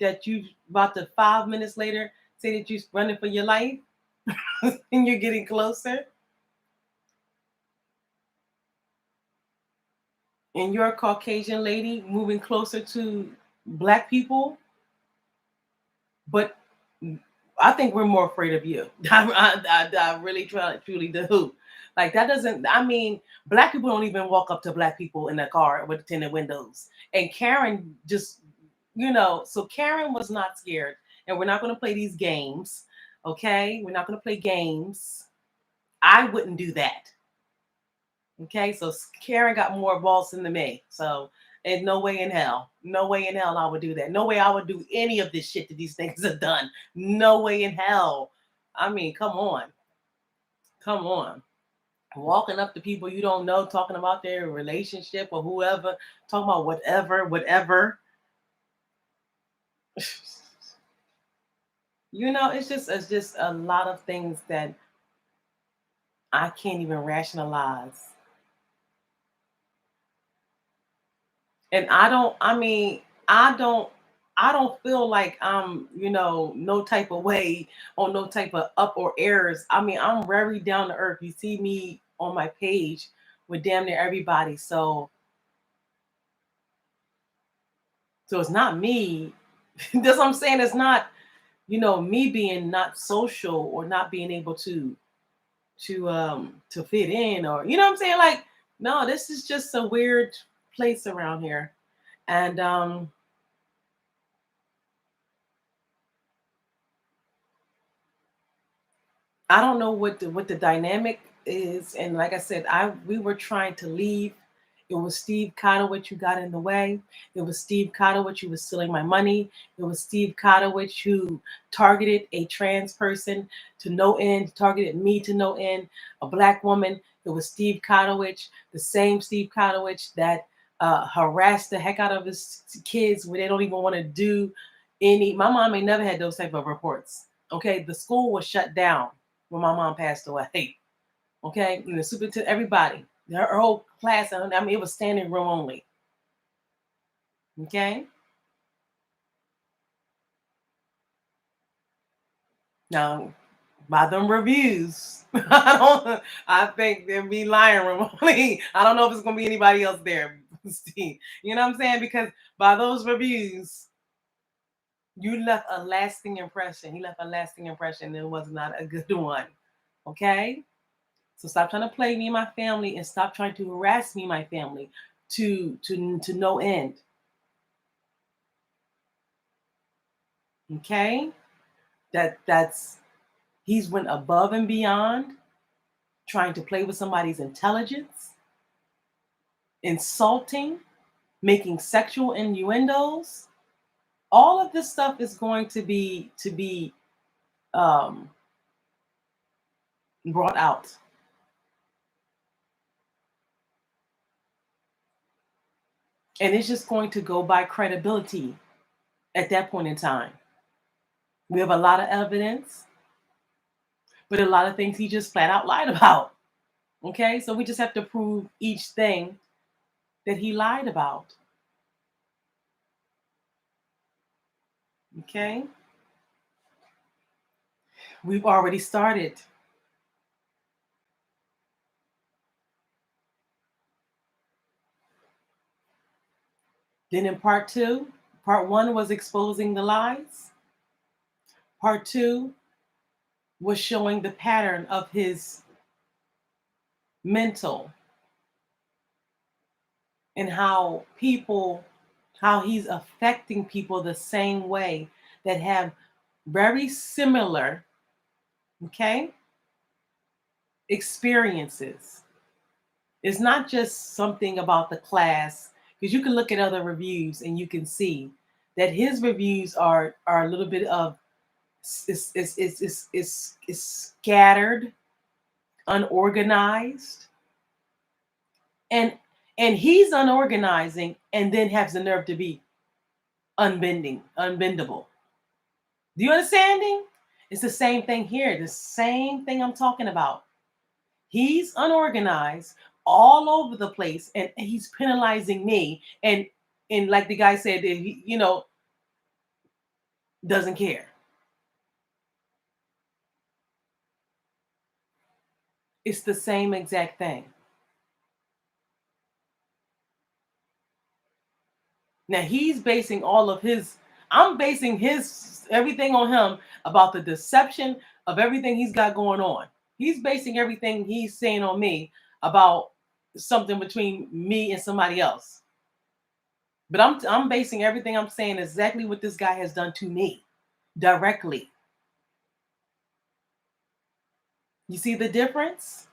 about to 5 minutes later say that you're running for your life and you're getting closer. And you're a Caucasian lady moving closer to Black people, but I think we're more afraid of you. I really truly do. Like that doesn't. I mean, Black people don't even walk up to Black people in the car with tinted windows. And Karen just, so Karen was not scared. And we're not going to play these games. Okay, we're not going to play games. I wouldn't do that. Okay, so Karen got more balls than me. So, and no way in hell, I would do that. No way I would do any of this shit that these things have done. No way in hell. I mean, come on. Walking up to people you don't know, talking about their relationship or whoever, talking about whatever. It's just a lot of things that I can't even rationalize. And I don't feel like I'm, no type of way or no type of up or airs. I mean, I'm very down to earth. You see me on my page with damn near everybody. So it's not me. That's what I'm saying. It's not, me being not social or not being able to fit in, or what I'm saying? Like, no, this is just a weird place around here. And I don't know what the dynamic is. And like I said, we were trying to leave. It was Steve Kotowich who got in the way. It was Steve Kotowich who was stealing my money. It was Steve Kotowich who targeted a trans person to no end, targeted me to no end, a Black woman. It was Steve Kotowich, the same Steve Kotowich that harassed the heck out of his kids when they don't even want to do any. My mom ain't never had those type of reports. Okay, the school was shut down when my mom passed away. Okay, the superintendent, everybody, her whole class. I mean, it was standing room only. Okay. Now, by them reviews, I think there'll be lying room only. I don't know if it's gonna be anybody else there, Steve. You know what I'm saying? Because by those reviews, you left a lasting impression. He left a lasting impression. It was not a good one. Okay. So stop trying to play me and my family, and stop trying to harass me and my family to no end. Okay? That's he's went above and beyond trying to play with somebody's intelligence, insulting, making sexual innuendos. All of this stuff is going to be um, brought out. And it's just going to go by credibility at that point in time. We have a lot of evidence, but a lot of things he just flat out lied about. Okay, so we just have to prove each thing that he lied about. Okay, we've already started. Then in part one was exposing the lies. Part two was showing the pattern of his mental, and how he's affecting people the same way that have very similar, okay, experiences. It's not just something about the class, because you can look at other reviews and you can see that his reviews are a little bit of is scattered, unorganized, and he's unorganizing and then has the nerve to be unbendable. Do you understanding? It's the same thing here. The same thing I'm talking about. He's unorganized all over the place, and he's penalizing me. And like the guy said, that he, doesn't care. It's the same exact thing. Now he's basing all of his. I'm basing his everything on him about the deception of everything he's got going on. He's basing everything he's saying on me about something between me and somebody else. But I'm basing everything I'm saying exactly what this guy has done to me directly. You see the difference?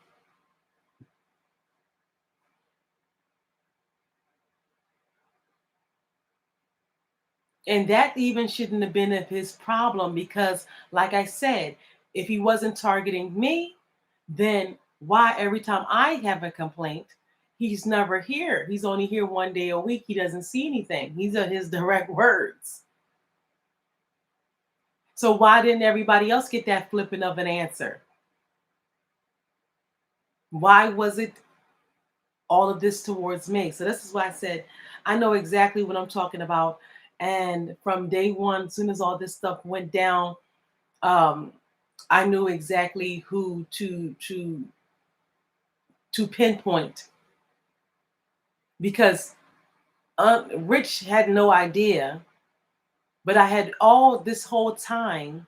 And that even shouldn't have been his problem, because, like I said, if he wasn't targeting me, then why every time I have a complaint, he's never here? He's only here one day a week. He doesn't see anything. These are his direct words. So why didn't everybody else get that flipping of an answer? Why was it all of this towards me? So this is why I said I know exactly what I'm talking about. And from day one, as soon as all this stuff went down, um, I knew exactly who to pinpoint, because Rich had no idea, but I had all this whole time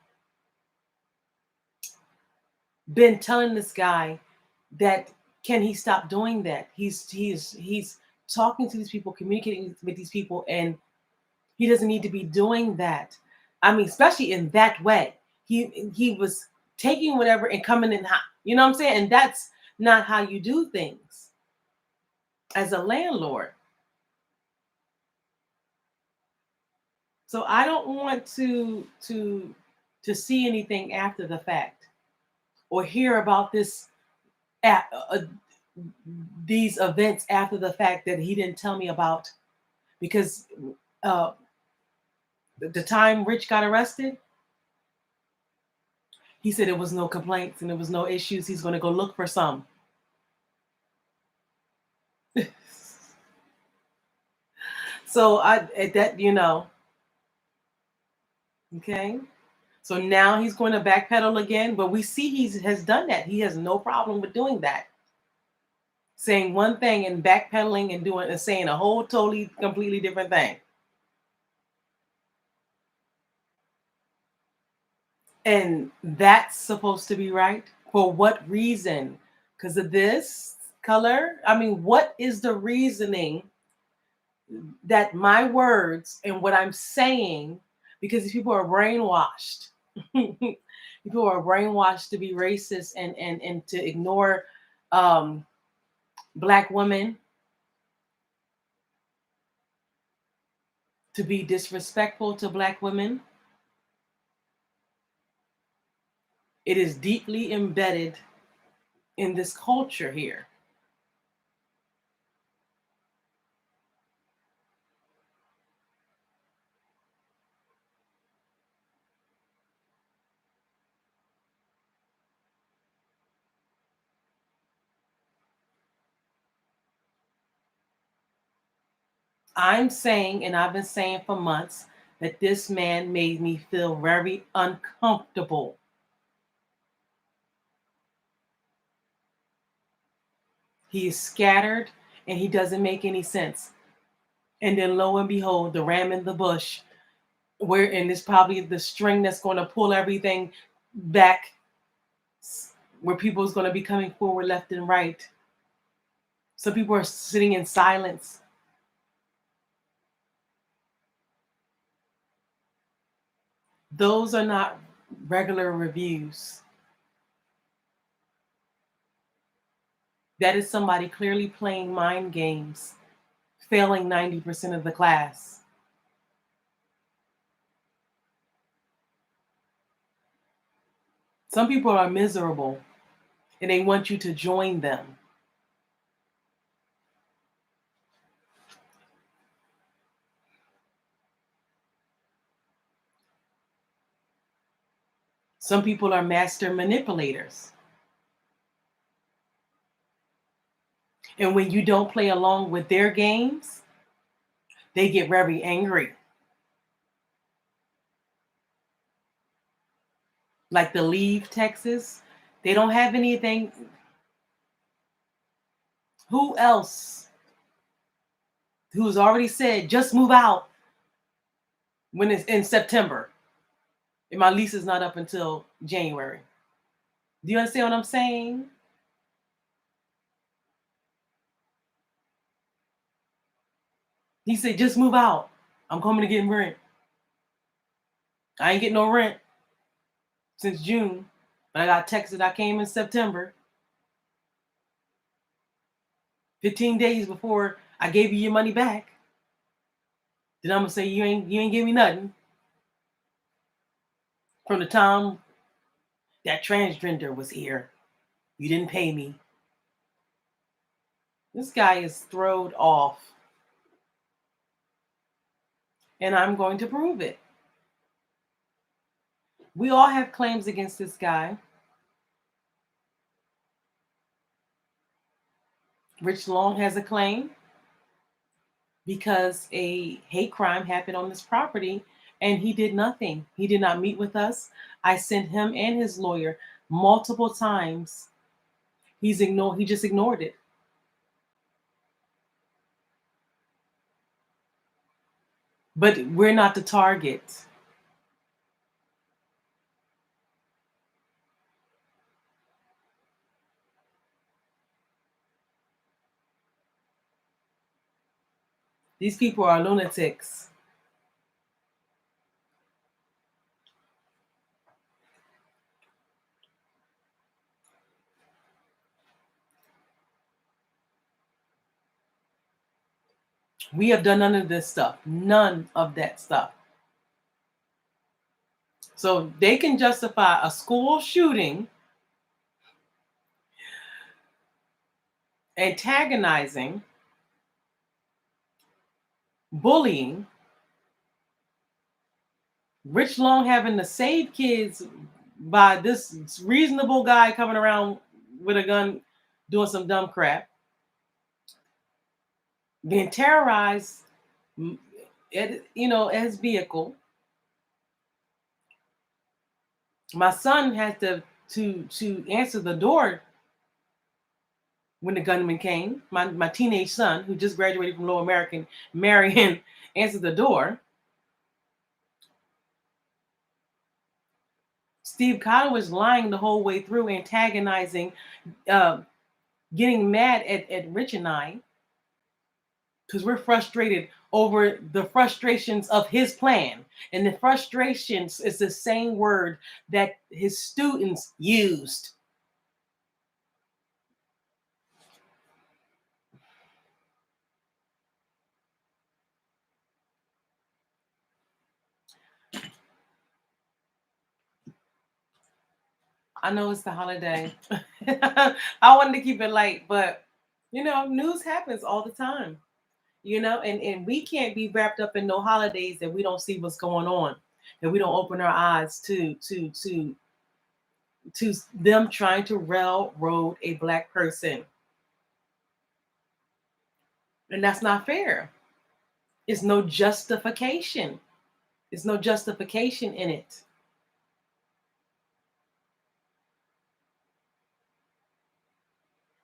been telling this guy that, can he stop doing that? He's talking to these people, communicating with these people, and he doesn't need to be doing that. I mean, especially in that way. He was taking whatever and coming in hot. You know what I'm saying? And that's not how you do things as a landlord. So I don't want to see anything after the fact, or hear about this at these events after the fact that he didn't tell me about, because uh, the time Rich got arrested, he said there was no complaints and there was no issues. He's going to go look for some. So okay. So now he's going to backpedal again, but we see he has done that. He has no problem with doing that. Saying one thing and backpedaling and saying a whole totally completely different thing. And that's supposed to be right? For what reason? Because of this color? I mean, what is the reasoning that my words and what I'm saying, because people are brainwashed. People are brainwashed to be racist and to ignore Black women, to be disrespectful to Black women. It is deeply embedded in this culture here. I'm saying, and I've been saying for months, that this man made me feel very uncomfortable. He is scattered and he doesn't make any sense. And then lo and behold, the ram in the bush, and it's probably the string that's going to pull everything back, where people's going to be coming forward left and right. Some people are sitting in silence. Those are not regular reviews. That is somebody clearly playing mind games, failing 90% of the class. Some people are miserable and they want you to join them. Some people are master manipulators. And when you don't play along with their games, they get very angry. Like the leave Texas, they don't have anything. Who else who's already said just move out when it's in September and my lease is not up until January? Do you understand what I'm saying? He said just move out. I'm coming to get rent. I ain't getting no rent since June, but I got texted I came in September. 15 days before I gave you your money back. Then I'm gonna say you ain't give me nothing. From the time that transgender was here, you didn't pay me. This guy is throwed off. And I'm going to prove it. We all have claims against this guy. Rich Long has a claim because a hate crime happened on this property and he did nothing. He did not meet with us. I sent him and his lawyer multiple times. He just ignored it. But we're not the target. These people are lunatics. We have done none of this stuff. None of that stuff. So they can justify a school shooting, antagonizing, bullying, Rich Long having to save kids by this reasonable guy coming around with a gun doing some dumb crap, being terrorized at his vehicle. My son had to answer the door when the gunman came. My teenage son, who just graduated from Lower American, Marion, answered the door. Steve Cotter was lying the whole way through, antagonizing, getting mad at Rich and I, because we're frustrated over the frustrations of his plan. And the frustrations is the same word that his students used. I know it's the holiday. I wanted to keep it light, but news happens all the time. And we can't be wrapped up in no holidays that we don't see what's going on, that we don't open our eyes to them trying to railroad a Black person. And that's not fair. It's no justification. There's no justification in it.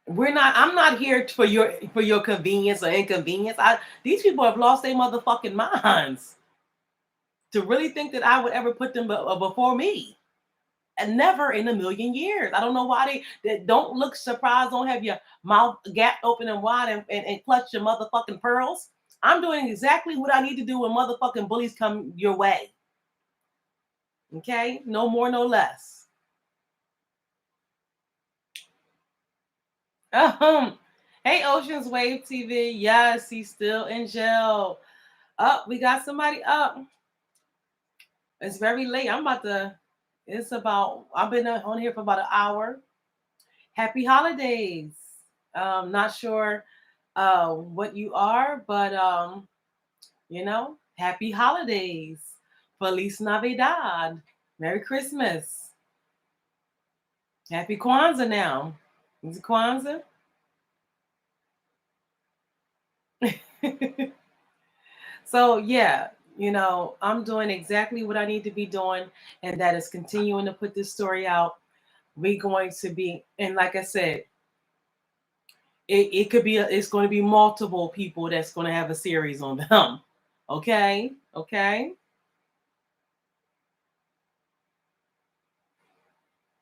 I'm not here for your convenience or inconvenience. These people have lost their motherfucking minds to really think that I would ever put them before me. Never in a million years. I don't know why they don't look surprised, don't have your mouth gap open and wide and clutch your motherfucking pearls. I'm doing exactly what I need to do when motherfucking bullies come your way. Okay? No more, no less. Hey, Ocean's Wave TV. Yes, he's still in jail. Up, we got somebody up. It's very late. I've been on here for about an hour. Happy holidays. Not sure what you are, but happy holidays. Feliz Navidad. Merry Christmas. Happy Kwanzaa now. Is it Kwanzaa? So yeah, I'm doing exactly what I need to be doing, and that is continuing to put this story out. We're going to be, and like I said, it's going to be multiple people that's going to have a series on them. Okay.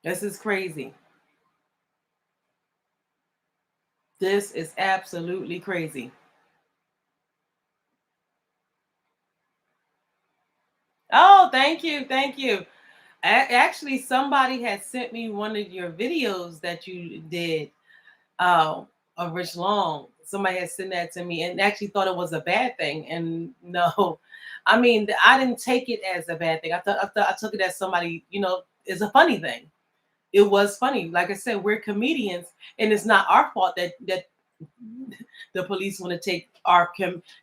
This is crazy. This is absolutely crazy. Oh, thank you. Actually, somebody had sent me one of your videos that you did, of Rich Long. Somebody had sent that to me and actually thought it was a bad thing. And no, I mean, I didn't take it as a bad thing. I took it as somebody, is a funny thing. It was funny. Like I said, we're comedians, and it's not our fault that the police want to take our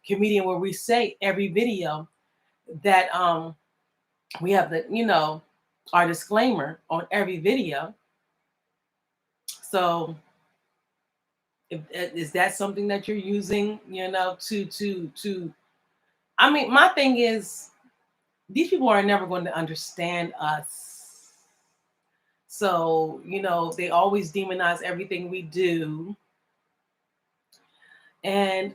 comedian where we say every video that we have our disclaimer on every video. So is that something that you're using, to I mean, my thing is these people are never going to understand us. So, they always demonize everything we do. And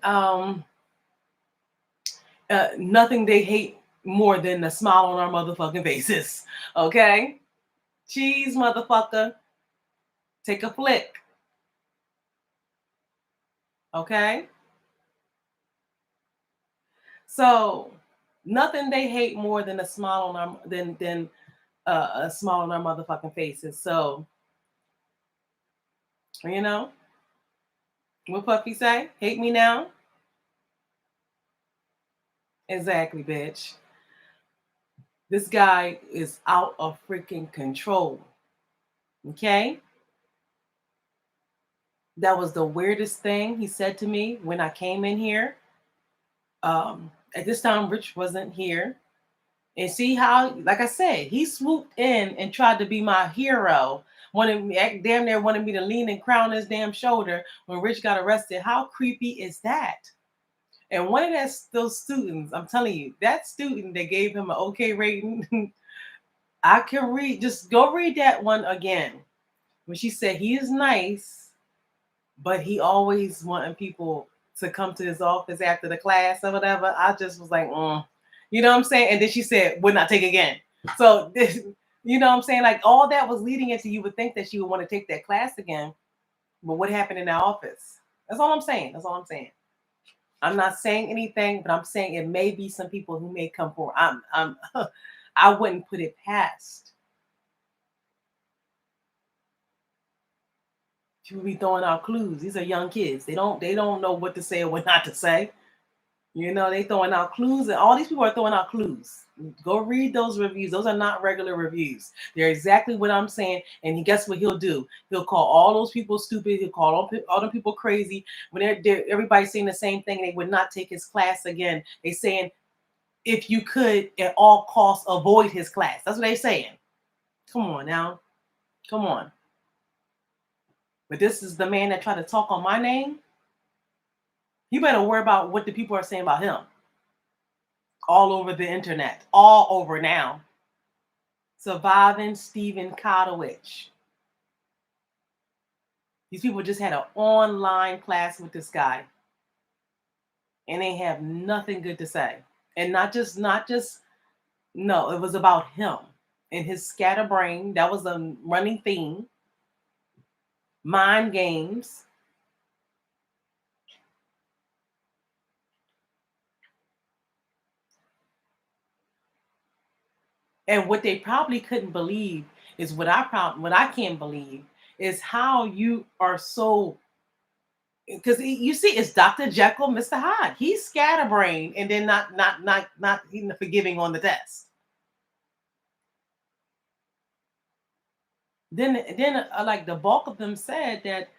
nothing they hate more than the smile on our motherfucking faces. Okay? Cheese, motherfucker. Take a flick. Okay? So nothing they hate more than a smile on our than a smile on our motherfucking faces. So, what Puffy say? Hate me now? Exactly, bitch. This guy is out of freaking control. Okay? That was the weirdest thing he said to me when I came in here. At this time, Rich wasn't here. And see how, like I said, he swooped in and tried to be my hero. Damn near wanted me to lean and crown his damn shoulder when Rich got arrested. How creepy is that? And one of those students, I'm telling you, that student that gave him an okay rating, I can read, just go read that one again. When she said he is nice, but he always wanting people to come to his office after the class or whatever. I just was like, you know what I'm saying? And then she said, would not take again. So this, you know what I'm saying? Like all that was leading into you would think that she would want to take that class again. But what happened in that office? That's all I'm saying. I'm not saying anything, but I'm saying it may be some people who may come forward. I wouldn't put it past. People be throwing out clues. These are young kids. They don't know what to say or what not to say. They throwing out clues, and all these people are throwing out clues. Go read those reviews. Those are not regular reviews. They're exactly what I'm saying. And guess what he'll do? He'll call all those people stupid. He'll call all the people crazy. When everybody's saying the same thing, they would not take his class again. They're saying, if you could at all costs avoid his class. That's what they're saying. Come on now. Come on. But this is the man that tried to talk on my name. You better worry about what the people are saying about him. All over the internet. All over now. Surviving Stephen Kotowich. These people just had an online class with this guy. And they have nothing good to say. And not just, no, it was about him. in his scatterbrain. That was a running theme. Mind games. And what they probably couldn't believe is what I can't believe is how you are so, because you see it's Dr. Jekyll, Mr. Hyde. He's scatterbrained and then not forgiving on the test. Then like the bulk of them said that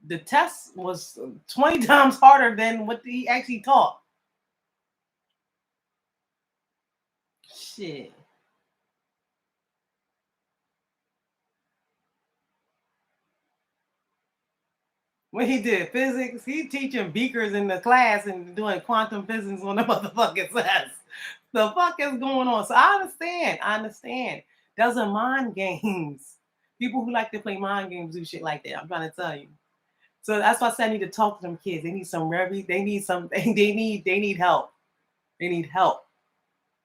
the test was 20 times harder than what he actually taught. Shit. When he did physics, he teaching beakers in the class and doing quantum physics on the motherfucking test. The fuck is going on? So I understand. I understand. Those are mind games. People who like to play mind games do shit like that. I'm trying to tell you. So that's why I said I need to talk to them kids. They need some they need some they need help. They need help.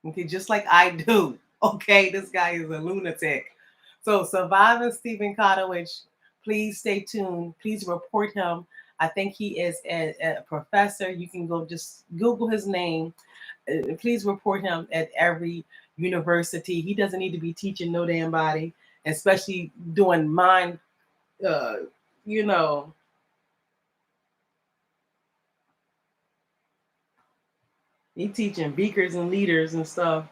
Okay, just like I do. Okay, this guy is a lunatic. So surviving Stephen Kotowich, please stay tuned. Please report him. I think he is a professor. You can go just Google his name. Please report him at every university. He doesn't need to be teaching no damn body, especially doing mind, uh, you know, he teaching beakers and leaders and stuff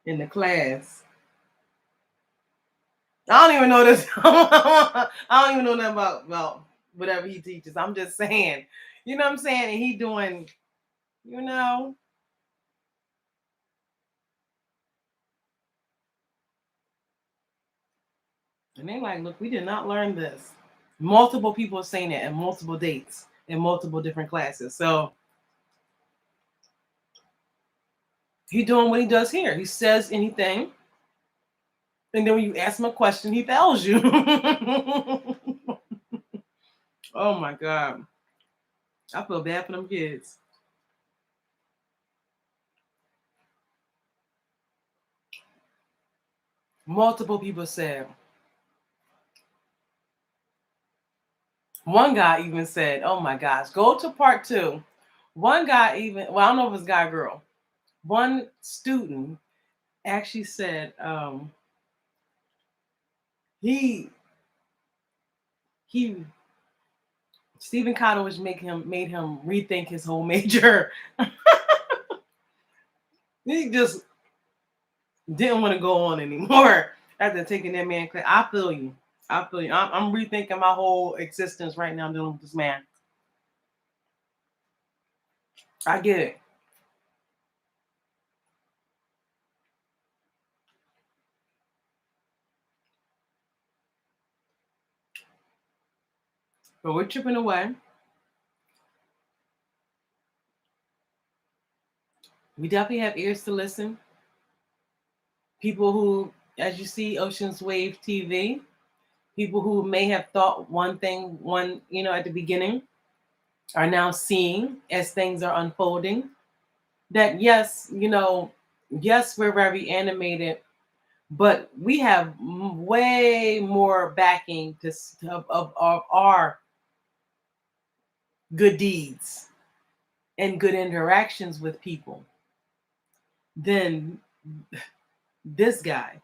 in the class. I don't even know this. I don't even know nothing about whatever he teaches. I'm just saying, you know what I'm saying? And he doing, you know, and they like, look, we did not learn this. Multiple people are saying that at multiple dates in multiple different classes. So he doing what he does here. He says anything, and then when you ask him a question, he tells you. Oh my God. I feel bad for them kids. Multiple people said. One guy even said, oh my gosh, go to part 2. One guy even, well, I don't know if it's guy or girl. One student actually said he Stephen Kotowich made him rethink his whole major. He just didn't want to go on anymore after taking that man class. I feel you. I feel you. I'm rethinking my whole existence right now dealing with this man. I get it. But we're chipping away. We definitely have ears to listen. People who, as you see, Ocean's Wave TV, people who may have thought one thing, at the beginning, are now seeing as things are unfolding that yes, we're very animated, but we have way more backing of our good deeds and good interactions with people than this guy.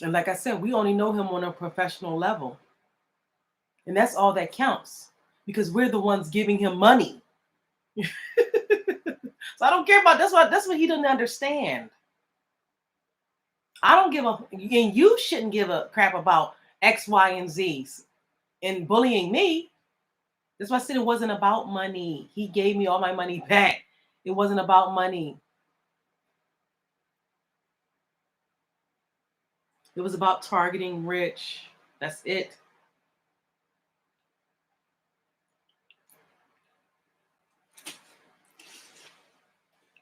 And like I said, we only know him on a professional level. And that's all that counts because we're the ones giving him money. So I don't care about that's what he doesn't understand. I don't give a and you shouldn't give a crap about X, Y, and Z's and bullying me. That's why I said it wasn't about money. He gave me all my money back. It wasn't about money. It was about targeting rich. That's it.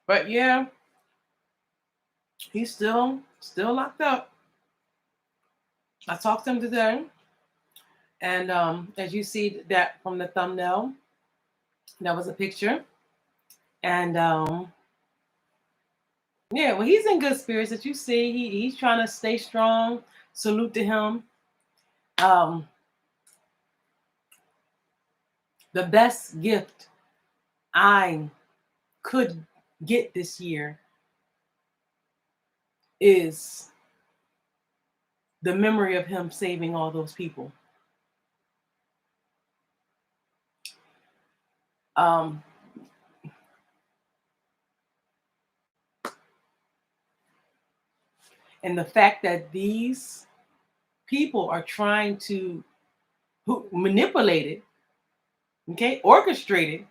But yeah, he's still locked up. I talked to him today, and as you see that from the thumbnail, that was a picture. And yeah, well, he's in good spirits. That you see, he's trying to stay strong. Salute to him. The best gift I could get this year is the memory of him saving all those people. And the fact that these people are trying to manipulate it, okay, orchestrate it,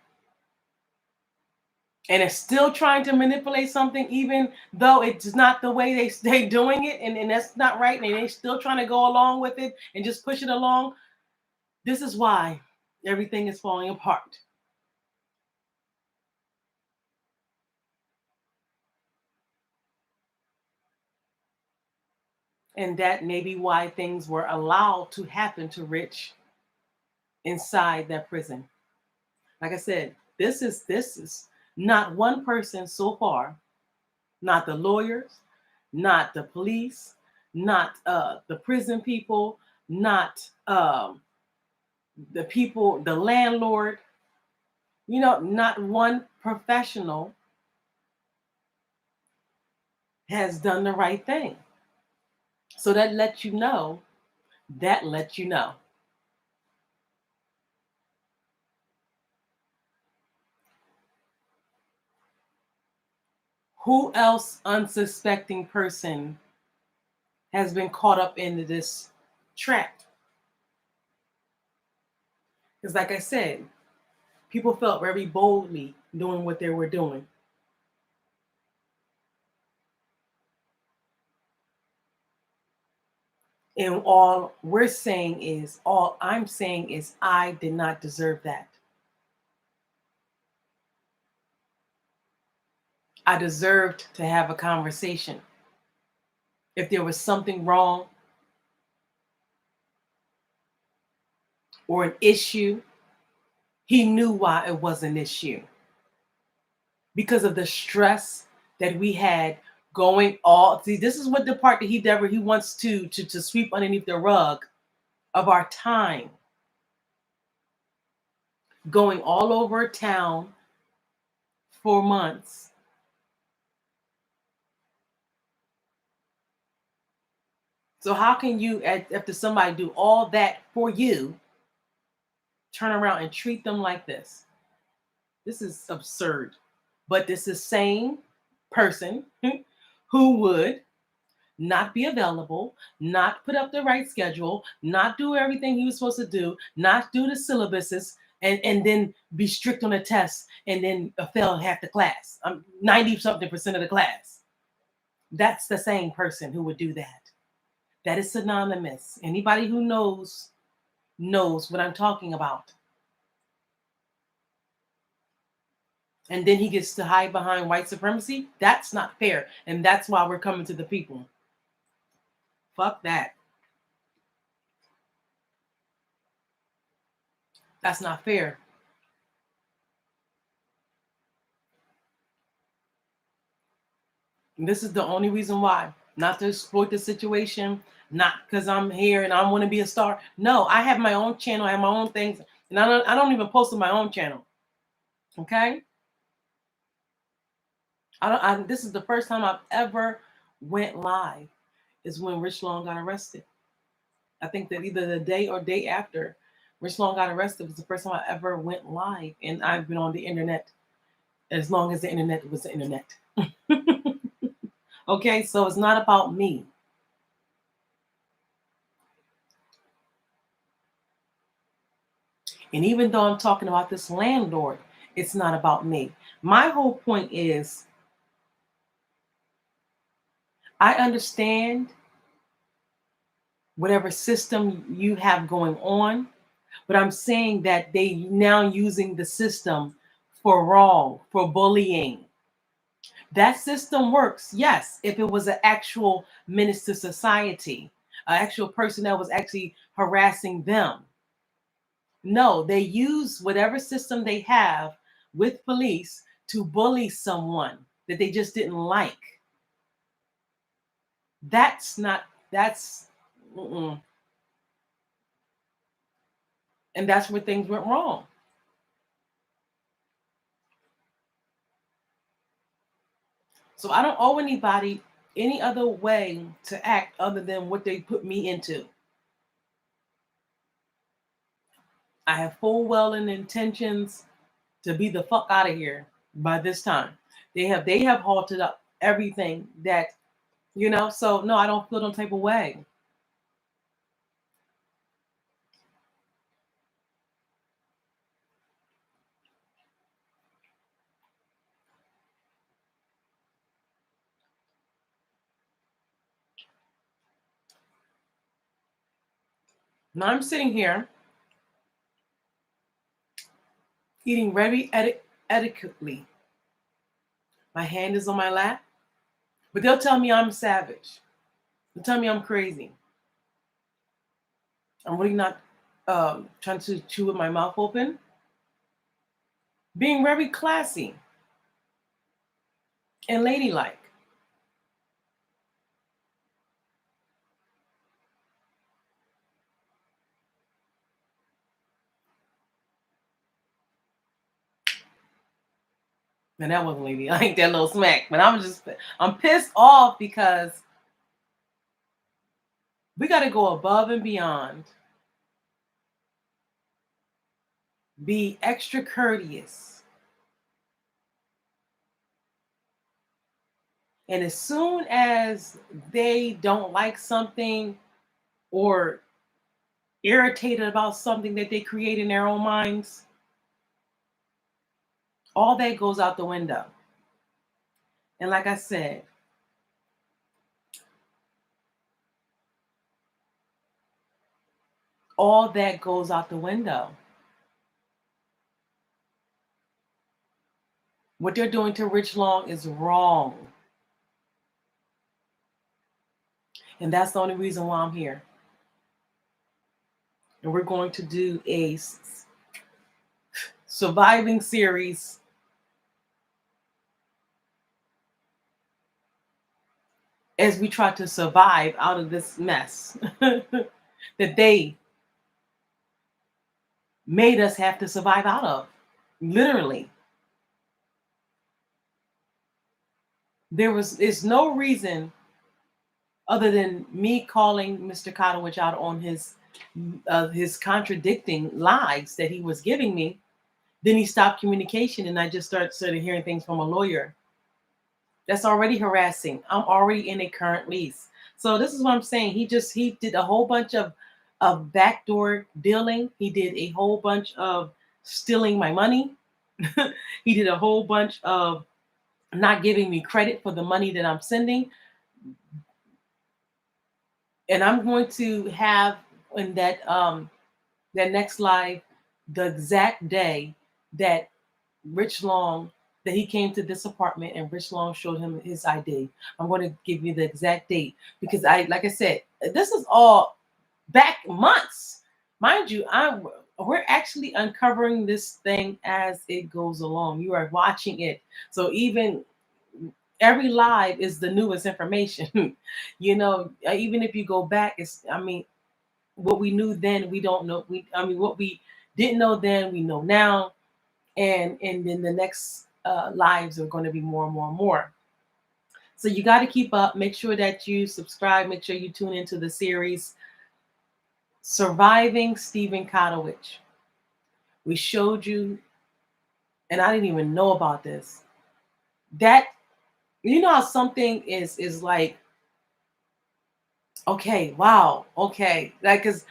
and it's still trying to manipulate something, even though it's not the way they doing it, and that's not right, and they're still trying to go along with it and just push it along. This is why everything is falling apart. And that may be why things were allowed to happen to Rich inside that prison. Like I said, this is not one person so far, not the lawyers, not the police, not the prison people, not the people, the landlord, not one professional has done the right thing. So that lets you know, who else unsuspecting person has been caught up into this trap. Because like I said, people felt very boldly doing what they were doing. And all I'm saying is, I did not deserve that. I deserved to have a conversation. If there was something wrong or an issue, he knew why it was an issue. Because of the stress that we had going all. See, this is what the part that he wants to sweep underneath the rug of our time. Going all over town for months. So how can you, after somebody do all that for you, turn around and treat them like this? This is absurd. But this is the same person who would not be available, not put up the right schedule, not do everything he was supposed to do, not do the syllabuses, and then be strict on the tests and then fail half the class. 90-something% of the class. That's the same person who would do that. That is synonymous. Anybody who knows what I'm talking about. And then he gets to hide behind white supremacy. That's not fair. And that's why we're coming to the people. Fuck that. That's not fair. And this is the only reason why. Not to exploit the situation, not because I'm here and I want to be a star. No, I have my own channel, I have my own things, and I don't even post on my own channel. Okay? This is the first time I've ever went live is when Rich Long got arrested. I think that either the day or day after Rich Long got arrested was the first time I ever went live, and I've been on the internet as long as the internet was the internet. Okay, so it's not about me. And even though I'm talking about this landlord, it's not about me. My whole point is, I understand whatever system you have going on, but I'm saying that they now using the system for wrong, for bullying. That system works, yes, if it was an actual menace to society, an actual person that was actually harassing them. No, they use whatever system they have with police to bully someone that they just didn't like. That's not, that's, mm-mm. And that's where things went wrong. So I don't owe anybody any other way to act other than what they put me into. I have full well and intentions to be the fuck out of here by this time. They have halted up everything that, so no, I don't feel no type of way. Now I'm sitting here eating very etiquetely. My hand is on my lap, but they'll tell me I'm savage. They'll tell me I'm crazy. I'm really not trying to chew with my mouth open. Being very classy and ladylike. And that wasn't ladylike, that little smack. But I'm pissed off because we got to go above and beyond. Be extra courteous. And as soon as they don't like something or irritated about something that they create in their own minds, all that goes out the window. And like I said, all that goes out the window. What they're doing to Rich Long is wrong. And that's the only reason why I'm here. And we're going to do a surviving series as we try to survive out of this mess that they made us have to survive out of. Literally. There's no reason other than me calling Mr. Kotowich out on his contradicting lies that he was giving me. Then he stopped communication and I just started hearing things from a lawyer. That's already harassing. I'm already in a current lease. So this is what I'm saying. He did a whole bunch of backdoor dealing. He did a whole bunch of stealing my money. He did a whole bunch of not giving me credit for the money that I'm sending. And I'm going to have in that next live the exact day that Rich Long, that he came to this apartment and Rich Long showed him his ID. I'm going to give you the exact date because like I said, this is all back months. Mind you, we're actually uncovering this thing as it goes along. You are watching it. So even every live is the newest information. Even if you go back, what we knew then, we don't know. What we didn't know then, we know now. And then the next lives are going to be more and more and more. So you got to keep up. Make sure that you subscribe. Make sure you tune into the series Surviving Stephen Kotowich. We showed you, and I didn't even know about this, that how something is like, okay, wow, okay, like, because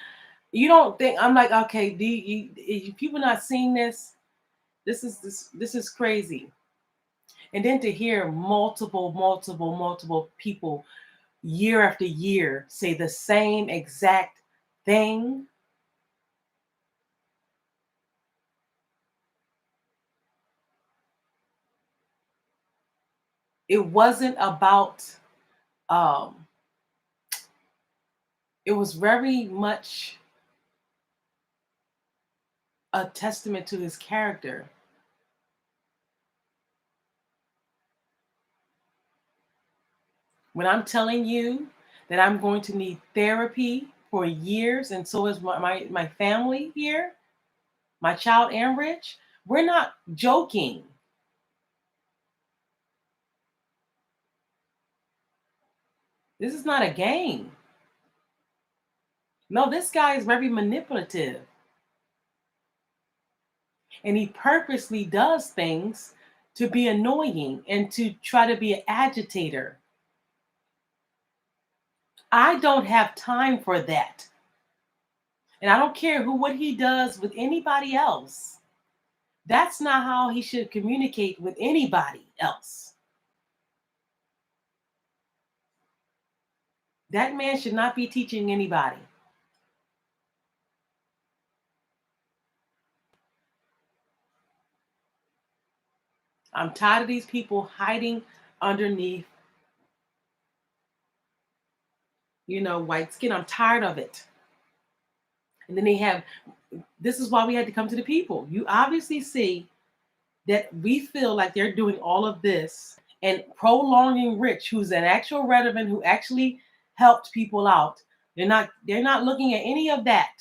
you don't think, I'm like, okay, you people not seeing this? This is crazy. And then to hear multiple people year after year say the same exact thing. It wasn't about, it was very much a testament to his character. When I'm telling you that I'm going to need therapy for years, and so is my family here, my child and Rich, we're not joking. This is not a game. No, this guy is very manipulative. And he purposely does things to be annoying and to try to be an agitator. I don't have time for that. And I don't care what he does with anybody else. That's not how he should communicate with anybody else. That man should not be teaching anybody. I'm tired of these people hiding underneath, white skin. I'm tired of it. And then this is why we had to come to the people. You obviously see that we feel like they're doing all of this and prolonging Rich, who's an actual relevant, who actually helped people out. They're not looking at any of that.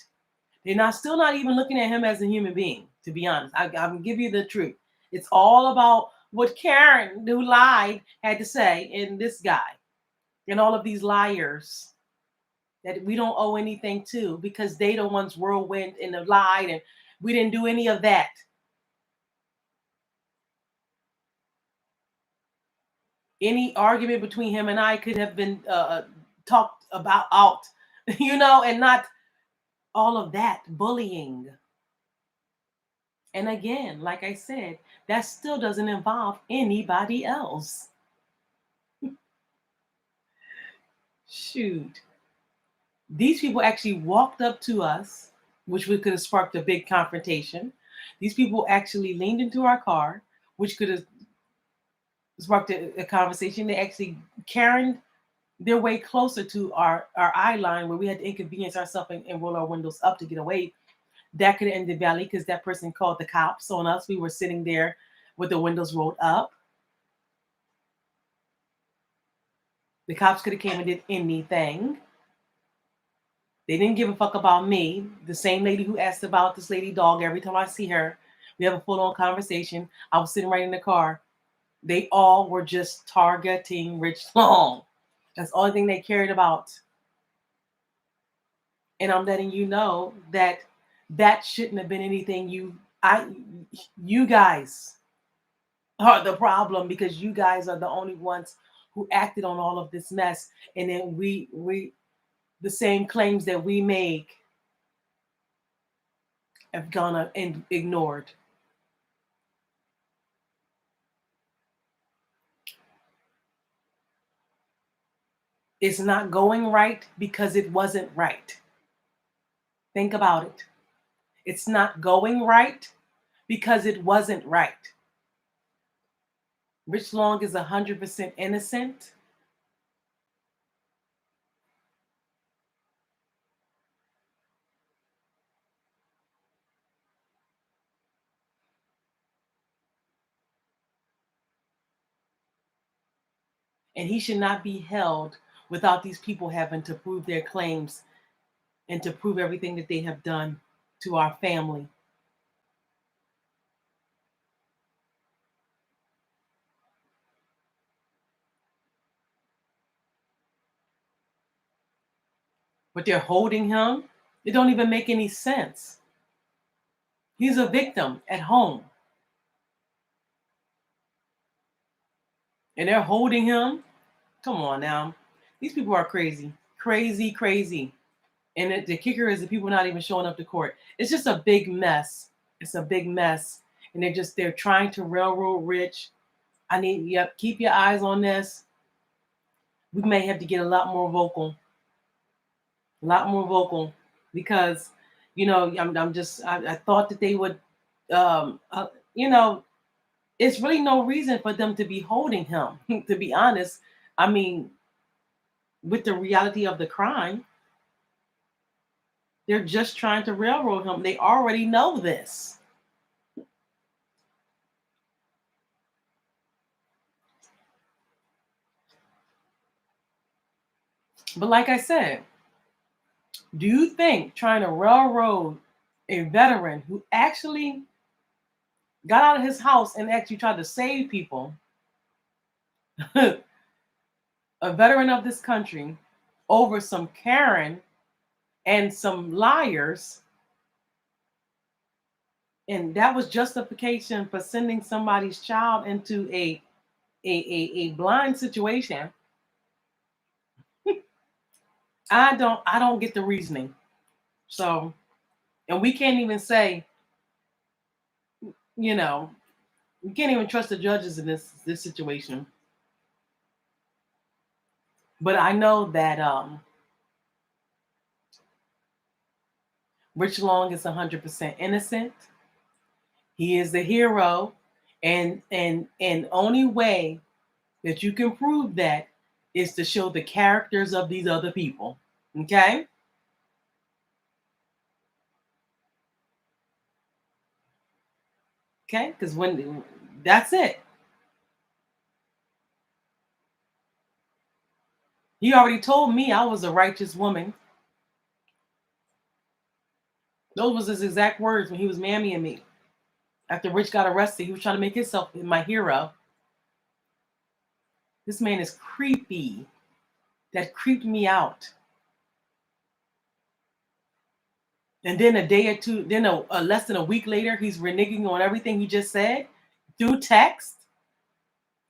Still not even looking at him as a human being, to be honest. I'm give you the truth. It's all about what Karen, who lied, had to say, and this guy, and all of these liars that we don't owe anything to because they the ones whirlwind and have lied, and we didn't do any of that. Any argument between him and I could have been talked about out, and not all of that bullying. And again, like I said, that still doesn't involve anybody else. Shoot. These people actually walked up to us, which we could have sparked a big confrontation. These people actually leaned into our car, which could have sparked a conversation. They actually carried their way closer to our eye line where we had to inconvenience ourselves and roll our windows up to get away. That could have ended badly because that person called the cops on us. We were sitting there with the windows rolled up. The cops could have came and did anything. They didn't give a fuck about me. The same lady who asked about this lady dog, every time I see her, we have a full-on conversation. I was sitting right in the car. They all were just targeting Rich Long. That's the only thing they cared about. And I'm letting you know that shouldn't have been anything. You guys are the problem because you guys are the only ones who acted on all of this mess. And then we the same claims that we make have gone and ignored. It's not going right because it wasn't right. Think about it. It's not going right because it wasn't right. Rich Long is 100% innocent. And he should not be held without these people having to prove their claims and to prove everything that they have done to our family. But they're holding him. It don't even make any sense. He's a victim at home. And they're holding him. Come on now. These people are crazy. Crazy, crazy. And the kicker is that people are not even showing up to court. It's just a big mess. It's a big mess. And they're trying to railroad Rich. Keep your eyes on this. We may have to get a lot more vocal. Because, I thought that they would, um, uh, you know, it's really no reason for them to be holding him, to be honest. I mean, with the reality of the crime, they're just trying to railroad him. They already know this. But like I said, do you think trying to railroad a veteran who actually got out of his house and actually tried to save people, a veteran of this country, over some Karen and some liars, and that was justification for sending somebody's child into a blind situation? I don't get the reasoning. So, and we can't even say, you know, we can't even trust the judges in this situation. But I know that Rich Long is 100% innocent. He is the hero, and only way that you can prove that is to show the characters of these other people. Okay? Okay? Because when that's it. He already told me I was a righteous woman. Those was his exact words when he was mammying me. After Rich got arrested, he was trying to make himself my hero. This man is creepy. That creeped me out. And then a day or two, then less than a week later, he's reneging on everything he just said through text.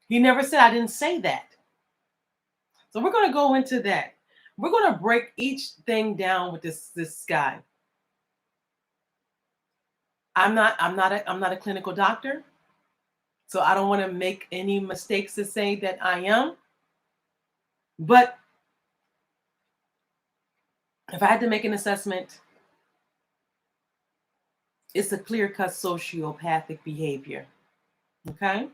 He never said, I didn't say that. So we're going to go into that. We're going to break each thing down with this guy. I'm not a clinical doctor, so I don't want to make any mistakes to say that I am. But if I had to make an assessment, it's a clear-cut sociopathic behavior. Okay?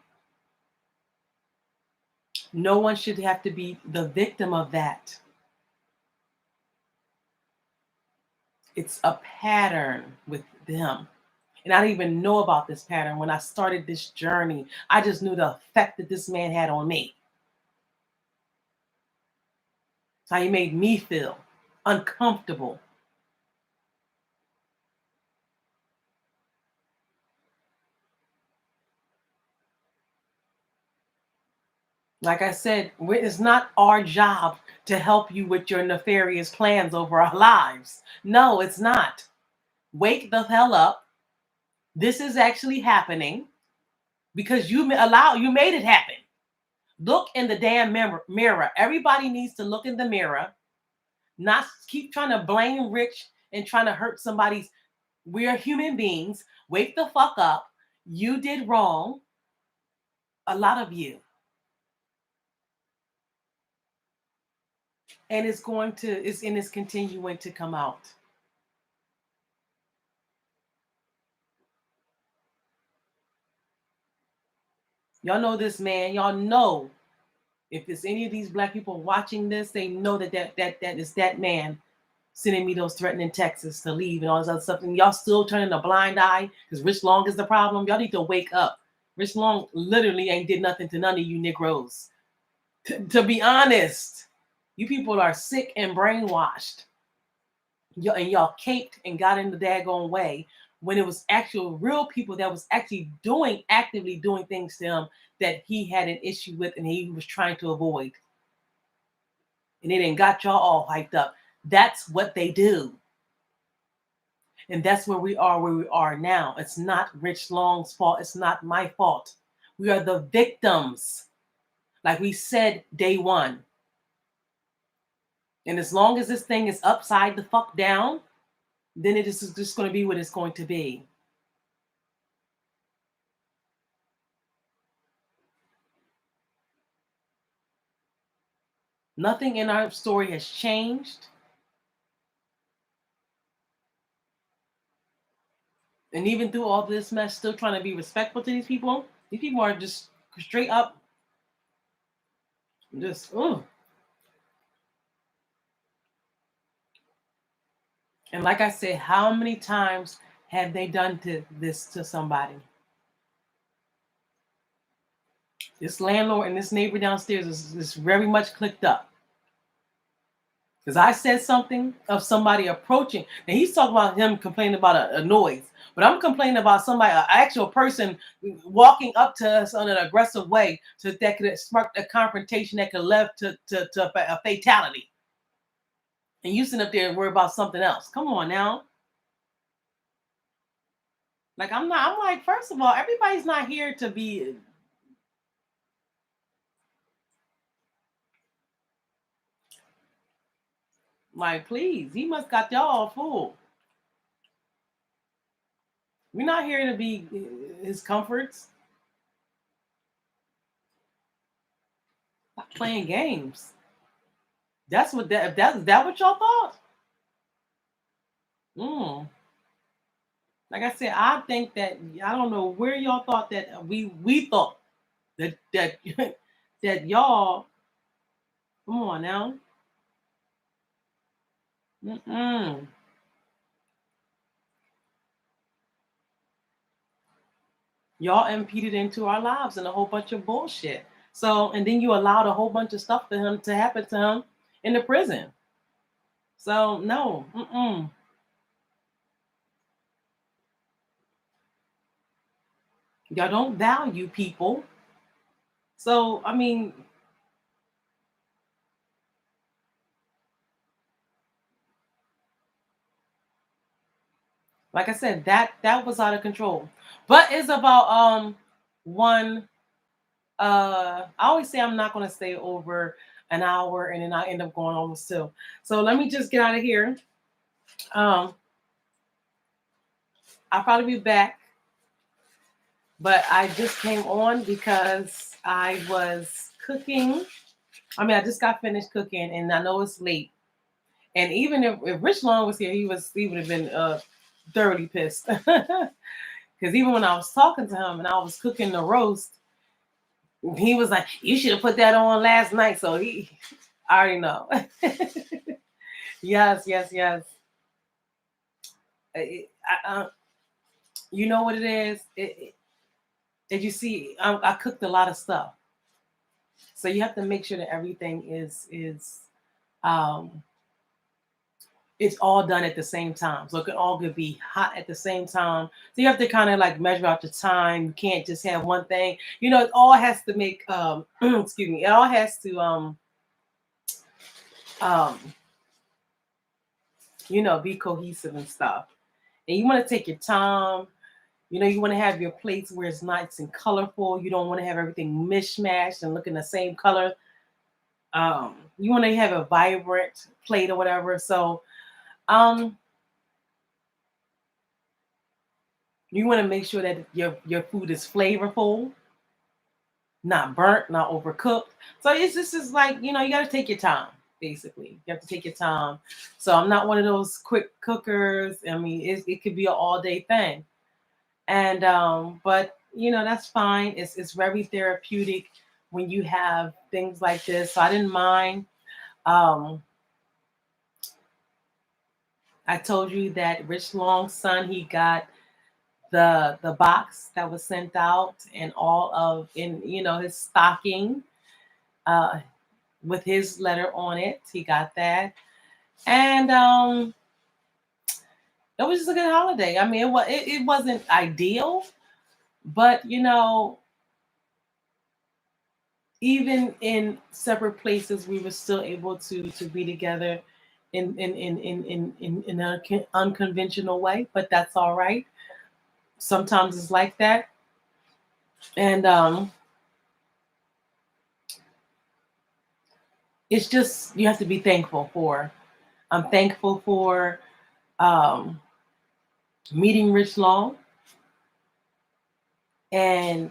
No one should have to be the victim of that. It's a pattern with them. And I didn't even know about this pattern when I started this journey. I just knew the effect that this man had on me. How he made me feel uncomfortable. Like I said, it's not our job to help you with your nefarious plans over our lives. No, it's not. Wake the hell up. This is actually happening because you made it happen. Look in the damn mirror. Everybody needs to look in the mirror, not keep trying to blame Rich and trying to hurt somebody's. We're human beings. Wake the fuck up. You did wrong. A lot of you. And it's continuing to come out. Y'all know this man. Y'all know if there's any of these black people watching this, they know that is that man sending me those threatening texts to leave and all this other stuff. And y'all still turning a blind eye because Rich Long is the problem. Y'all need to wake up. Rich Long literally ain't did nothing to none of you Negroes. To be honest, you people are sick and brainwashed. Y'all caped and got in the daggone way when it was actual real people that was actually actively doing things to him that he had an issue with and he was trying to avoid. And it ain't got y'all all hyped up. That's what they do. And that's where we are now. It's not Rich Long's fault. It's not my fault. We are the victims. Like we said day one. And as long as this thing is upside the fuck down, then it is just going to be what it's going to be. Nothing in our story has changed. And even through all this mess, still trying to be respectful to these people. These people are just straight up, just, ugh. And like I said, how many times have they done this to somebody? This landlord and this neighbor downstairs is very much clicked up. Because I said something of somebody approaching, and he's talking about him complaining about a noise, but I'm complaining about somebody, an actual person, walking up to us in an aggressive way, so that could spark a confrontation that could lead to a fatality. And you sitting up there and worry about something else. Come on now. Like I'm not. I'm like, first of all, everybody's not here to be. Like, please, he must got y'all all fooled. We're not here to be his comforts. Stop playing games. That's what that what y'all thought? Like I said, I think that I don't know where y'all thought that we thought that that y'all. Come on now. Mm-mm. Y'all impeded into our lives and a whole bunch of bullshit. So, and then you allowed a whole bunch of stuff to him to happen to him in the prison. So no, y'all don't value people. So I mean, like I said, that was out of control. But it's about one. I always say I'm not going to stay over an hour, and then I end up going almost two. So let me just get out of here. I'll probably be back, but I just came on because I was cooking. I mean, I just got finished cooking, and I know it's late. And even if Rich Long was here, he would have been thoroughly pissed. Because even when I was talking to him and I was cooking the roast, he was like, "You should have put that on last night." So I already know. Yes, yes, yes. You know what it is? Did you see? I cooked a lot of stuff, so you have to make sure that everything is um, it's all done at the same time. So it can all could be hot at the same time. So you have to kind of like measure out the time. You can't just have one thing. You know, it all has to make excuse me, it all has to um be cohesive and stuff. And you want to take your time. You know, you want to have your plates where it's nice and colorful. You don't want to have everything mishmashed and looking the same color. You want to have a vibrant plate or whatever. So um you want to make sure that your food is flavorful, not burnt, not overcooked. So it's just is like, you got to take your time. Basically, you have to take your time. So I'm not one of those quick cookers. I mean, it could be an all day thing, and but that's fine. It's very therapeutic when you have things like this. So I didn't mind. Um, I told you that Rich Long's son, he got the box that was sent out and all of in his stocking uh with his letter on it. He got that. And it was just a good holiday. I mean, it wasn't ideal, but even in separate places, we were still able to be together in an unconventional way. But that's all right. Sometimes it's like that, and it's just you have to be thankful for. I'm thankful for um, meeting Rich Long and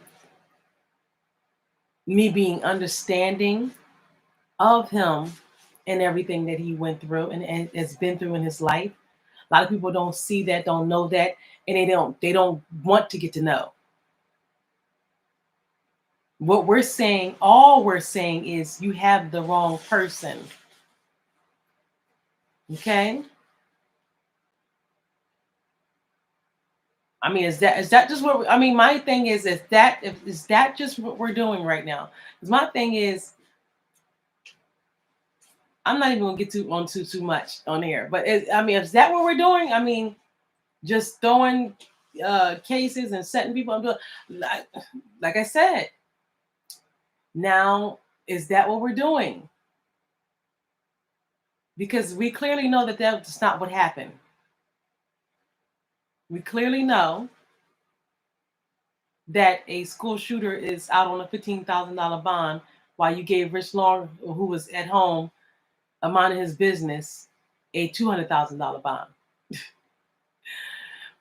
me being understanding of him and everything that he went through and has been through in his life. A lot of people don't see that, don't know that, and they don't want to get to know. What we're saying, all we're saying is you have the wrong person. Okay? I mean, is that just what I mean? My thing is that just what we're doing right now? Because my thing is I'm not even gonna get too much on here. But I mean, is that what we're doing? I mean, just throwing cases and setting people up. Like I said, now is that what we're doing? Because we clearly know that that's not what happened. We clearly know that a school shooter is out on a $15,000 bond while you gave Rich Long, who was at home, minding his business, a $200,000 bond.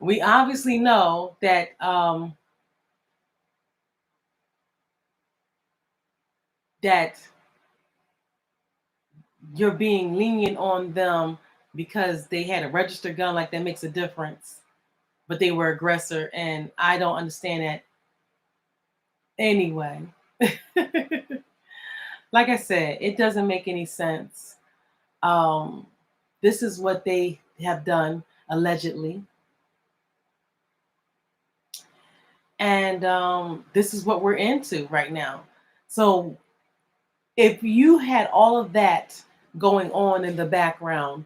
We obviously know that that you're being lenient on them because they had a registered gun, like that makes a difference, but they were aggressor, and I don't understand that anyway. Like I said, it doesn't make any sense. This is what they have done allegedly, and this is what we're into right now. So if you had all of that going on in the background,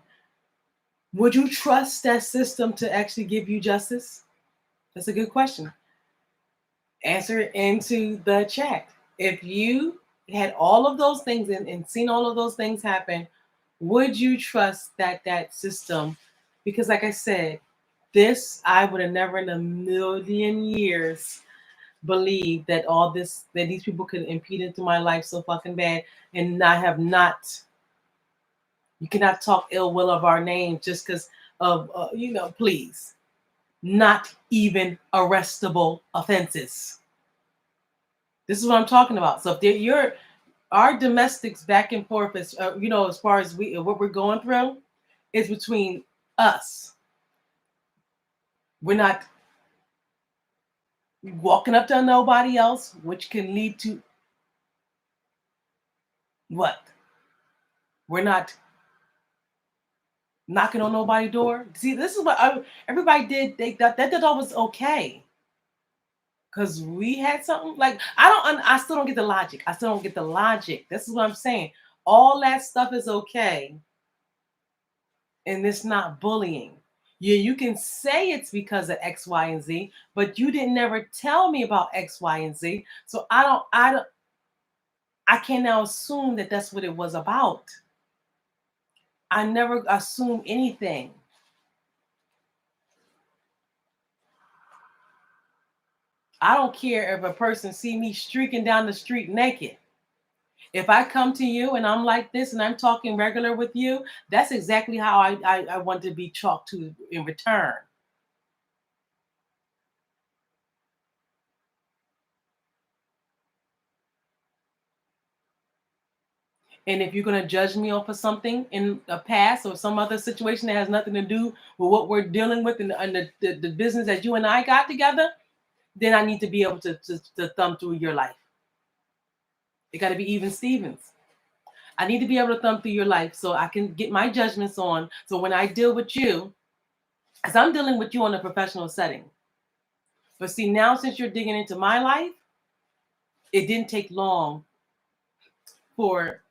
would you trust that system to actually give you justice? That's a good question. Answer it into the chat. If you had all of those things and seen all of those things happen, would you trust that system? Because like I said, this I would have never in a million years believed that these people could impede into my life so fucking bad and not you cannot talk ill will of our name just because of please, not even arrestable offenses. This is what I'm talking about. So if you're our domestics back and forth, as as far as what we're going through, is between us. We're not walking up to nobody else, which can lead to what? We're not knocking on nobody's door. See, this is what everybody did. They that all was okay. Because we had something like I still don't get the logic. I still don't get the logic. This is what I'm saying. All that stuff is okay, and it's not bullying. Yeah, you can say it's because of X, Y, and Z, but you didn't never tell me about X, Y, and Z. So I can now assume that that's what it was about. I never assume anything. I don't care if a person see me streaking down the street naked. If I come to you and I'm like this and I'm talking regular with you, that's exactly how I want to be talked to in return. And if you're going to judge me off of something in the past or some other situation that has nothing to do with what we're dealing with and the business that you and I got together, then I need to be able to thumb through your life. It got to be even Stevens. I need to be able to thumb through your life so I can get my judgments on. So when I deal with you, as I'm dealing with you on a professional setting. But see, now since you're digging into my life, it didn't take long for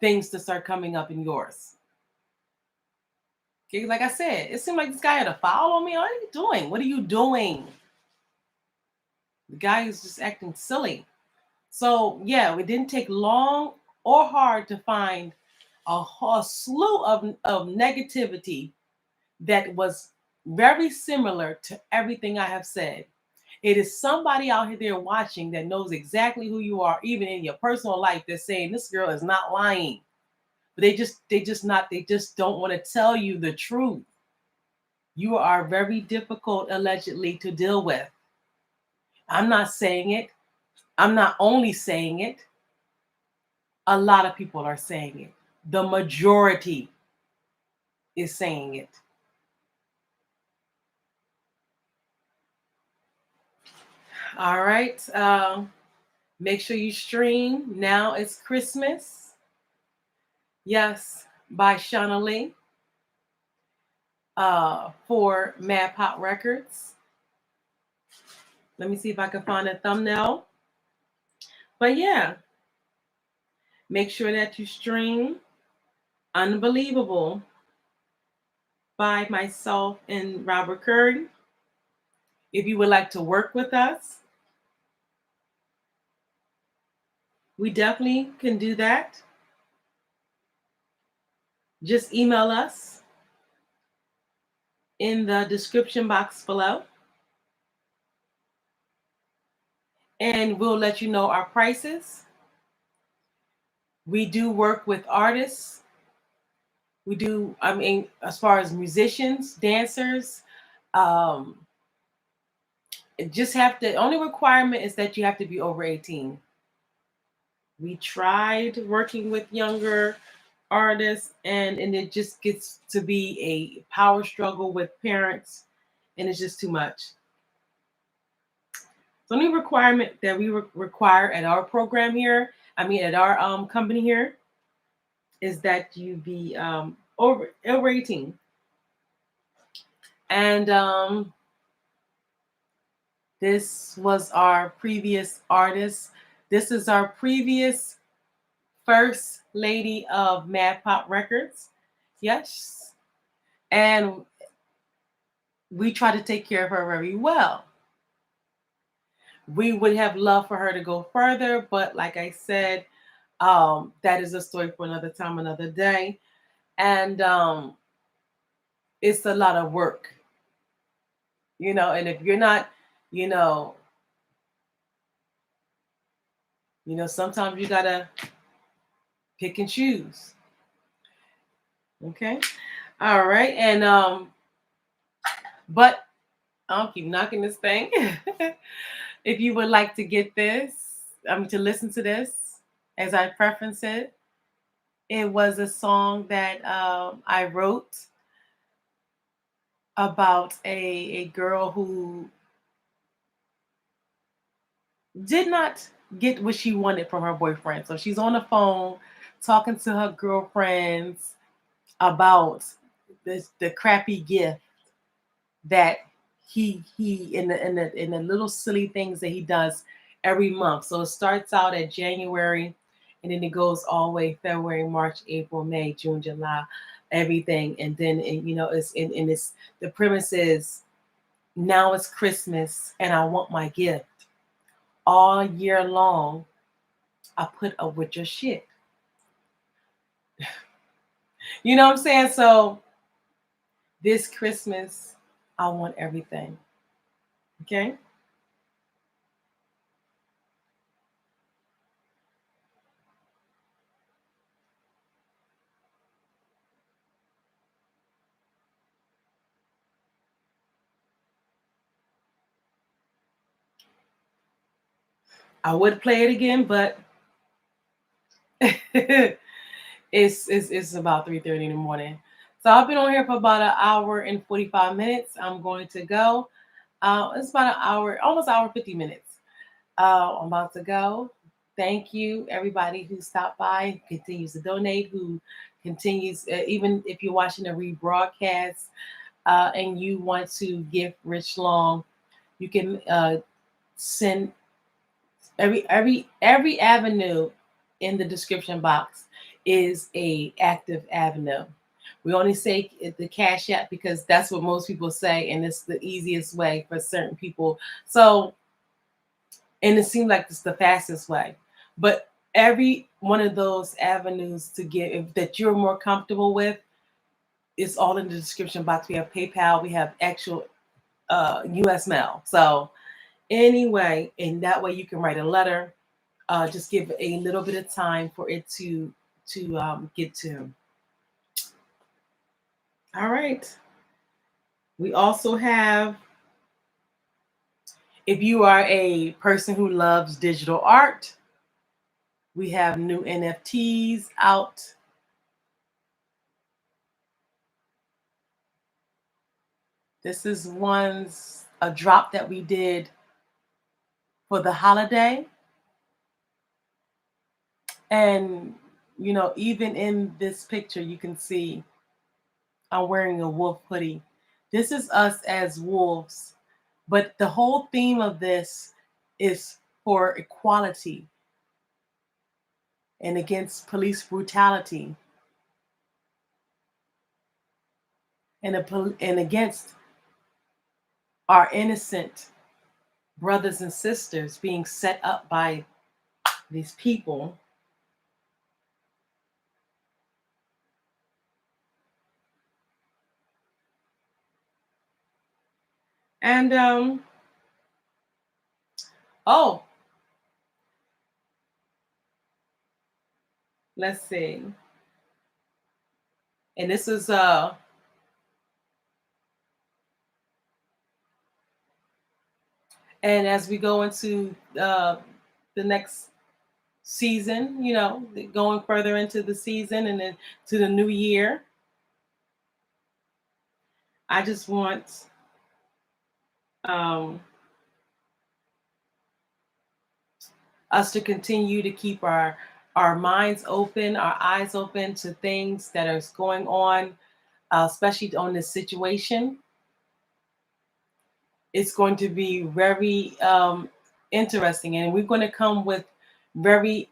things to start coming up in yours. Okay, like I said, it seemed like this guy had a foul on me. What are you doing? What are you doing? The guy is just acting silly. So yeah, it didn't take long or hard to find a slew of negativity that was very similar to everything I have said. It is somebody out there watching that knows exactly who you are, even in your personal life, that's saying this girl is not lying. But they just don't want to tell you the truth. You are very difficult, allegedly, to deal with. I'm not saying it. I'm not only saying it. A lot of people are saying it. The majority is saying it. All right. Make sure you stream Now It's Christmas. Yes, by Shauna Lee for Pop Records. Let me see if I can find a thumbnail. But yeah, Make sure that you stream Unbelievable by myself and Robert Curry. If you would like to work with us, we definitely can do that. Just email us in the description box below, and we'll let you know our prices. We do work with artists. We do, I mean, as far as musicians, dancers, um, just have to, only requirement is that you have to be over 18. We tried working with younger artists, and it just gets to be a power struggle with parents, and it's just too much. The only requirement that we require at our program here, I mean at our company here, is that you be over 18. And this was our previous artist. This is our previous first lady of Pop Records. Yes. And we try to take care of her very well. We would have loved for her to go further, but like I said, that is a story for another time, another day. And it's a lot of work, and if you're not, you know, sometimes you gotta pick and choose. Okay. All right. And but I'll keep knocking this thing. If you would like to get this, to listen to this as I preference it, it was a song that I wrote about a girl who did not get what she wanted from her boyfriend. So she's on the phone talking to her girlfriends about the crappy gift that he in the little silly things that he does every month. So it starts out at January, and then it goes all the way February, March, April, May, June, July, everything. And then it's the premise is, now it's Christmas and I want my gift. All year long, I put up with your shit. You know what I'm saying? So this Christmas, I want everything. Okay? I would play it again, but it's about 3:30 in the morning. So I've been on here for about an hour and 45 minutes. I'm going to go. It's about an hour, almost hour 50 minutes. I'm about to go. Thank you, everybody who stopped by, continues to donate, who continues, even if you're watching a rebroadcast and you want to give Rich Long, you can send every avenue in the description box is a active avenue. We only say the Cash App because that's what most people say, and it's the easiest way for certain people. So, and it seems like it's the fastest way. But every one of those avenues to give that you're more comfortable with is all in the description box. We have PayPal, we have actual US mail. So anyway, and that way you can write a letter. Just give a little bit of time for it to get to him. All right. We also have, if you are a person who loves digital art, we have new NFTs out. This is a drop that we did for the holiday. And, even in this picture, you can see I'm wearing a wolf hoodie. This is us as wolves. But the whole theme of this is for equality. and against police brutality and against our innocent brothers and sisters being set up by these people. And oh, let's see. And this is and as we go into the next season, you know, going further into the season and then to the new year, I just want um, us to continue to keep our minds open, our eyes open to things that are going on, especially on this situation. It's going to be very interesting, and we're going to come with very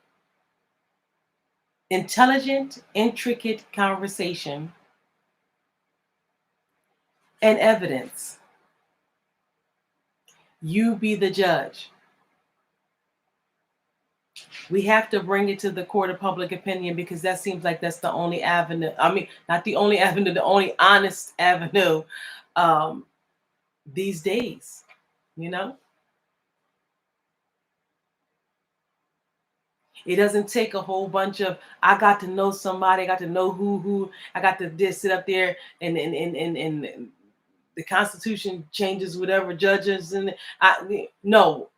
intelligent, intricate conversation and evidence. You be the judge. We have to bring it to the court of public opinion because that seems like that's the only avenue. I mean, not the only avenue, the only honest avenue these days, you know? It doesn't take a whole bunch of, I got to know somebody, I got to know who, I got to just sit up there and the Constitution changes whatever judges and no,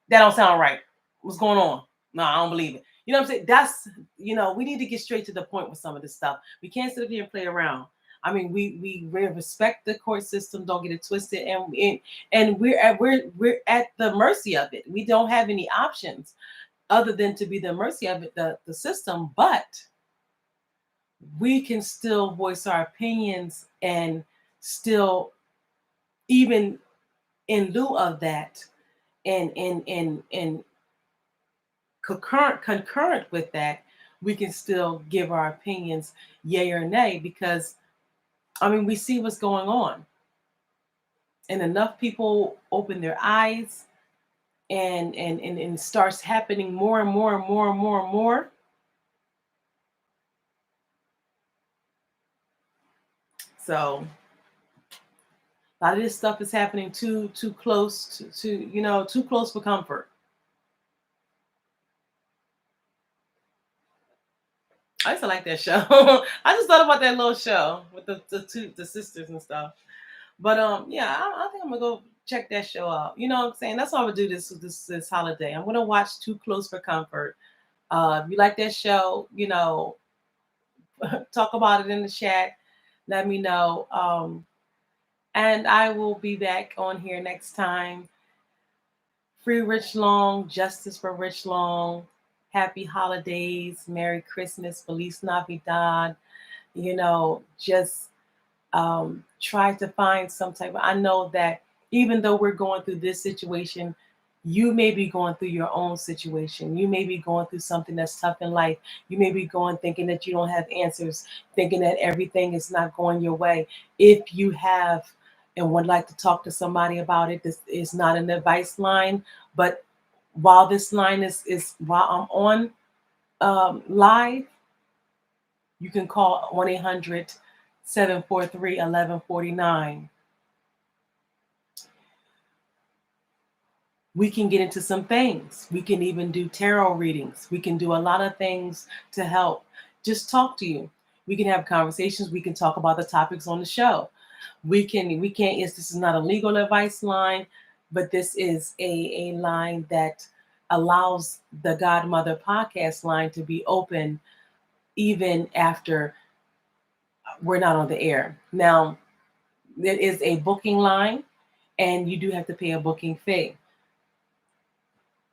that don't sound right. What's going on? No, I don't believe it. You know what I'm saying? That's, you know, we need to get straight to the point with some of this stuff. We can't sit up here and play around. I mean, we respect the court system. Don't get it twisted, and we're at the mercy of it. We don't have any options other than to be the mercy of it, the system. But we can still voice our opinions and still, even in lieu of that, and concurrent with that, we can still give our opinions, yay or nay, because I mean we see what's going on, and enough people open their eyes, and it starts happening more and more and more and more and more. So a lot of this stuff is happening too close to you know, too close for comfort. I used to like that show. I just thought about that little show with the sisters and stuff. But yeah, I think I'm gonna go check that show out. You know what I'm saying? That's what I'm gonna do this holiday. I'm gonna watch Too Close for Comfort. If you like that show, you know, talk about it in the chat. Let me know. And I will be back on here next time. Free Rich Long, justice for Rich Long. Happy holidays, Merry Christmas, Feliz Navidad. You know, just try to find some type of, I know that even though we're going through this situation, you may be going through your own situation. You may be going through something that's tough in life. You may be going thinking that you don't have answers, thinking that everything is not going your way. If you have and would like to talk to somebody about it, this is not an advice line, but while this line is while I'm on live, you can call 1-800-743-1149. We can get into some things. We can even do tarot readings. We can do a lot of things to help. Just talk to you. We can have conversations. We can talk about the topics on the show. We can't, yes, this is not a legal advice line, but this is a line that allows the Godmother podcast line to be open even after we're not on the air. Now, there is a booking line, and you do have to pay a booking fee.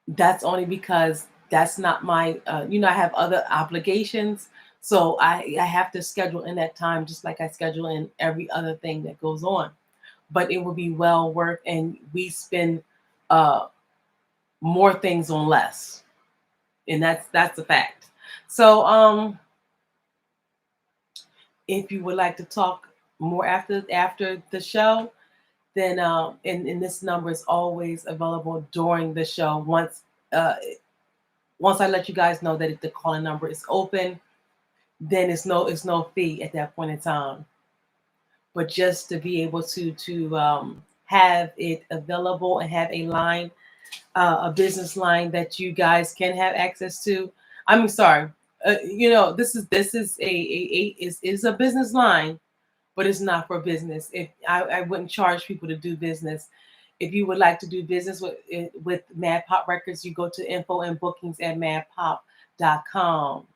That's only because that's not my, you know, I have other obligations. So I have to schedule in that time, just like I schedule in every other thing that goes on. But it will be well worth, and we spend more things on less. And that's a fact. So if you would like to talk more after the show, then and this number is always available during the show. Once I let you guys know that the calling number is open, then it's no fee at that point in time. But just to be able to have it available and have a line, a business line that you guys can have access to. I mean, sorry, this is is a business line, but it's not for business. If I wouldn't charge people to do business. If you would like to do business with Mad Pop Records, you go to infoandbookings at maddpop.com.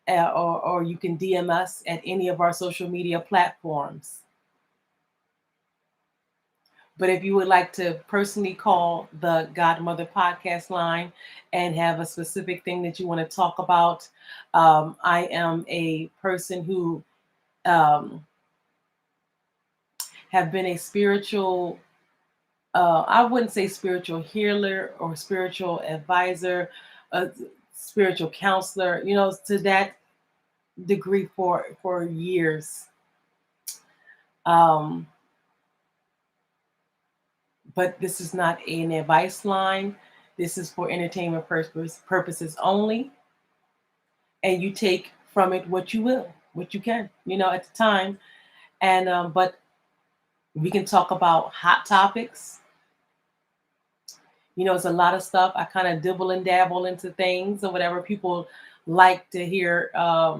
Or you can DM us at any of our social media platforms. But if you would like to personally call the Godmother podcast line and have a specific thing that you want to talk about, I am a person who have been a spiritual, I wouldn't say spiritual healer or spiritual advisor, a spiritual counselor, to that degree for years. But this is not an advice line. This is for entertainment purposes only. And you take from it what you will, what you can, at the time. And but we can talk about hot topics. It's a lot of stuff. I kind of dibble and dabble into things or whatever people like to hear. A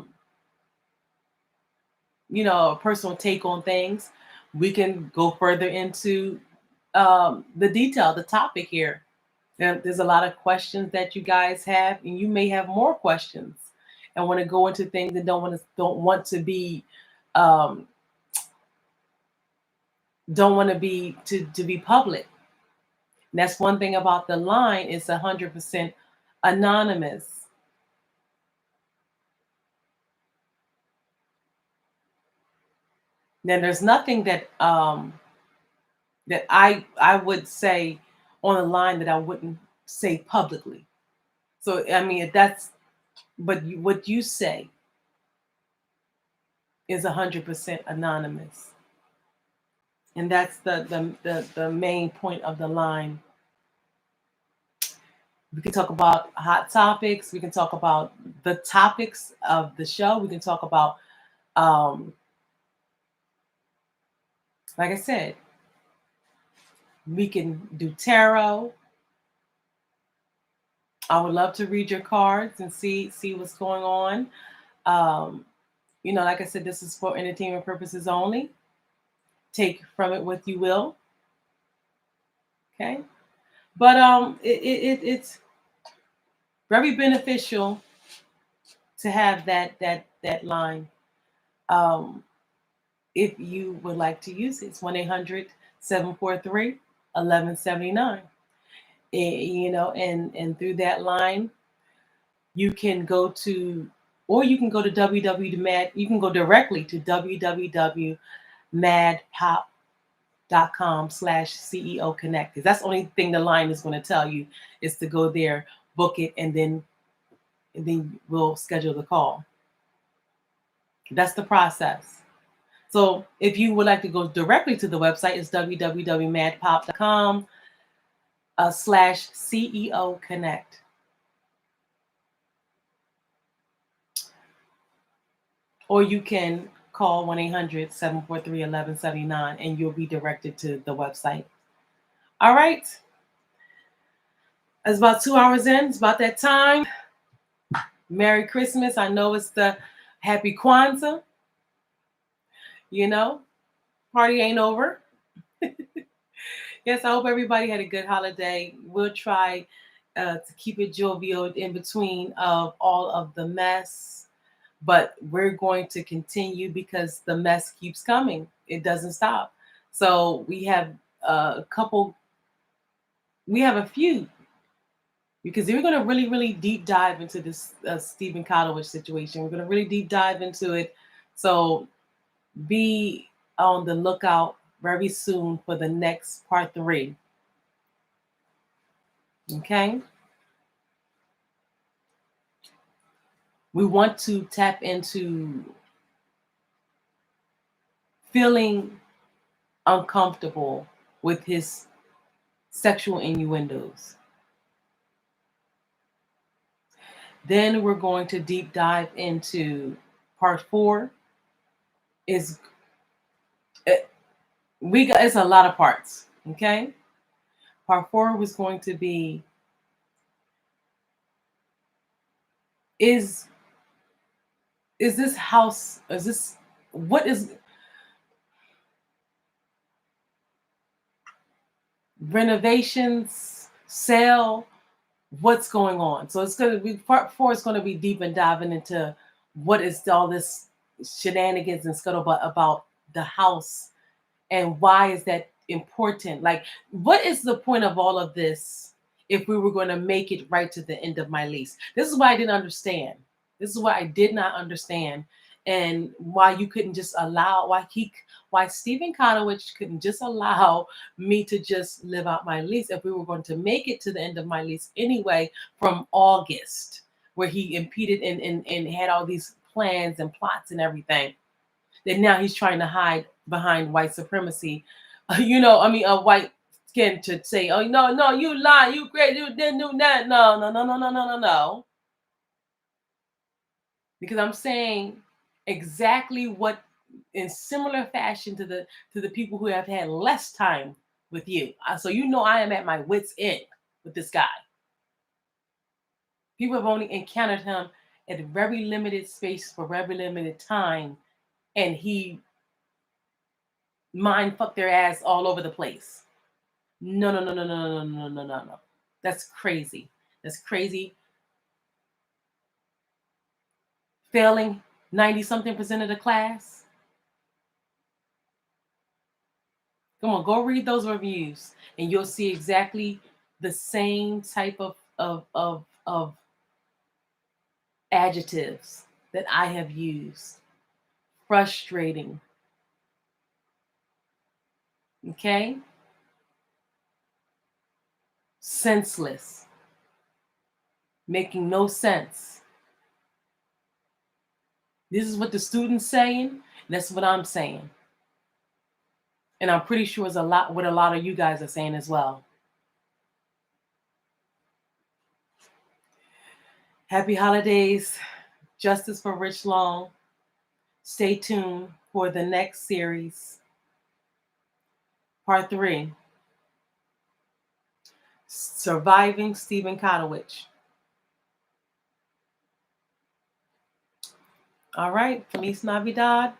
personal take on things. We can go further into the detail, the topic here. There's a lot of questions that you guys have, and you may have more questions and want to go into things that um, don't want to be public. And that's one thing about the line, it's 100% anonymous. Then there's nothing that I would say on the line that I wouldn't say publicly. So I mean, what you say is 100% anonymous, and that's the main point of the line. We can talk about hot topics. We can talk about the topics of the show. We can talk about, like I said, we can do tarot. I would love to read your cards and see what's going on. Like I said, this is for entertainment purposes only. Take from it what you will. Okay, but it's very beneficial to have that line. If you would like to use it, it's 1-800-743-1179. And through that line, you can go to, or you can go to www.mad. You can go directly to www.maddpop.com/CEO Connect. Because that's the only thing the line is going to tell you is to go there, book it, and then we'll schedule the call. That's the process. So if you would like to go directly to the website, it's www.maddpop.com/CEO Connect. Or you can call 1-800-743-1179 and you'll be directed to the website. All right. It's about 2 hours in. It's about that time. Merry Christmas. I know it's the Happy Kwanzaa. Party ain't over. Yes, I hope everybody had a good holiday. We'll try to keep it jovial in between of all of the mess, but we're going to continue because the mess keeps coming. It doesn't stop. So we have a few, because we're going to really, really deep dive into this Stephen Kotowich situation. We're going to really deep dive into it. So be on the lookout very soon for the next part 3. Okay. We want to tap into feeling uncomfortable with his sexual innuendos. Then we're going to deep dive into part 4. It's a lot of parts, okay? Part 4 was going to be is this house, what is renovations, sale, what's going on? So it's going to be part 4 is going to be deep and diving into what is all this shenanigans and scuttlebutt about the house and why is that important? Like, what is the point of all of this if we were going to make it right to the end of my lease? This is why I didn't understand. This is why I did not understand, and why you couldn't just allow, why Stephen Conowitch couldn't just allow me to just live out my lease if we were going to make it to the end of my lease anyway from August, where he impeded and had all these plans and plots and everything. That now he's trying to hide behind white supremacy, white skin, to say, oh no, you lie, you great, you didn't do that. No. Because I'm saying exactly what, in similar fashion to the people who have had less time with you. So I am at my wit's end with this guy. People have only encountered him at a very limited space for very limited time, and he mind fuck their ass all over the place. No. That's crazy. That's crazy. Failing 90-something% of the class. Come on, go read those reviews and you'll see exactly the same type of adjectives that I have used. Frustrating. Okay? Senseless. Making no sense. This is what the student's saying. That's what I'm saying. And I'm pretty sure it's a lot what a lot of you guys are saying as well. Happy holidays. Justice for Rich Long. Stay tuned for the next series. Part 3. Surviving Stephen Conowitch. All right. Feliz Navidad.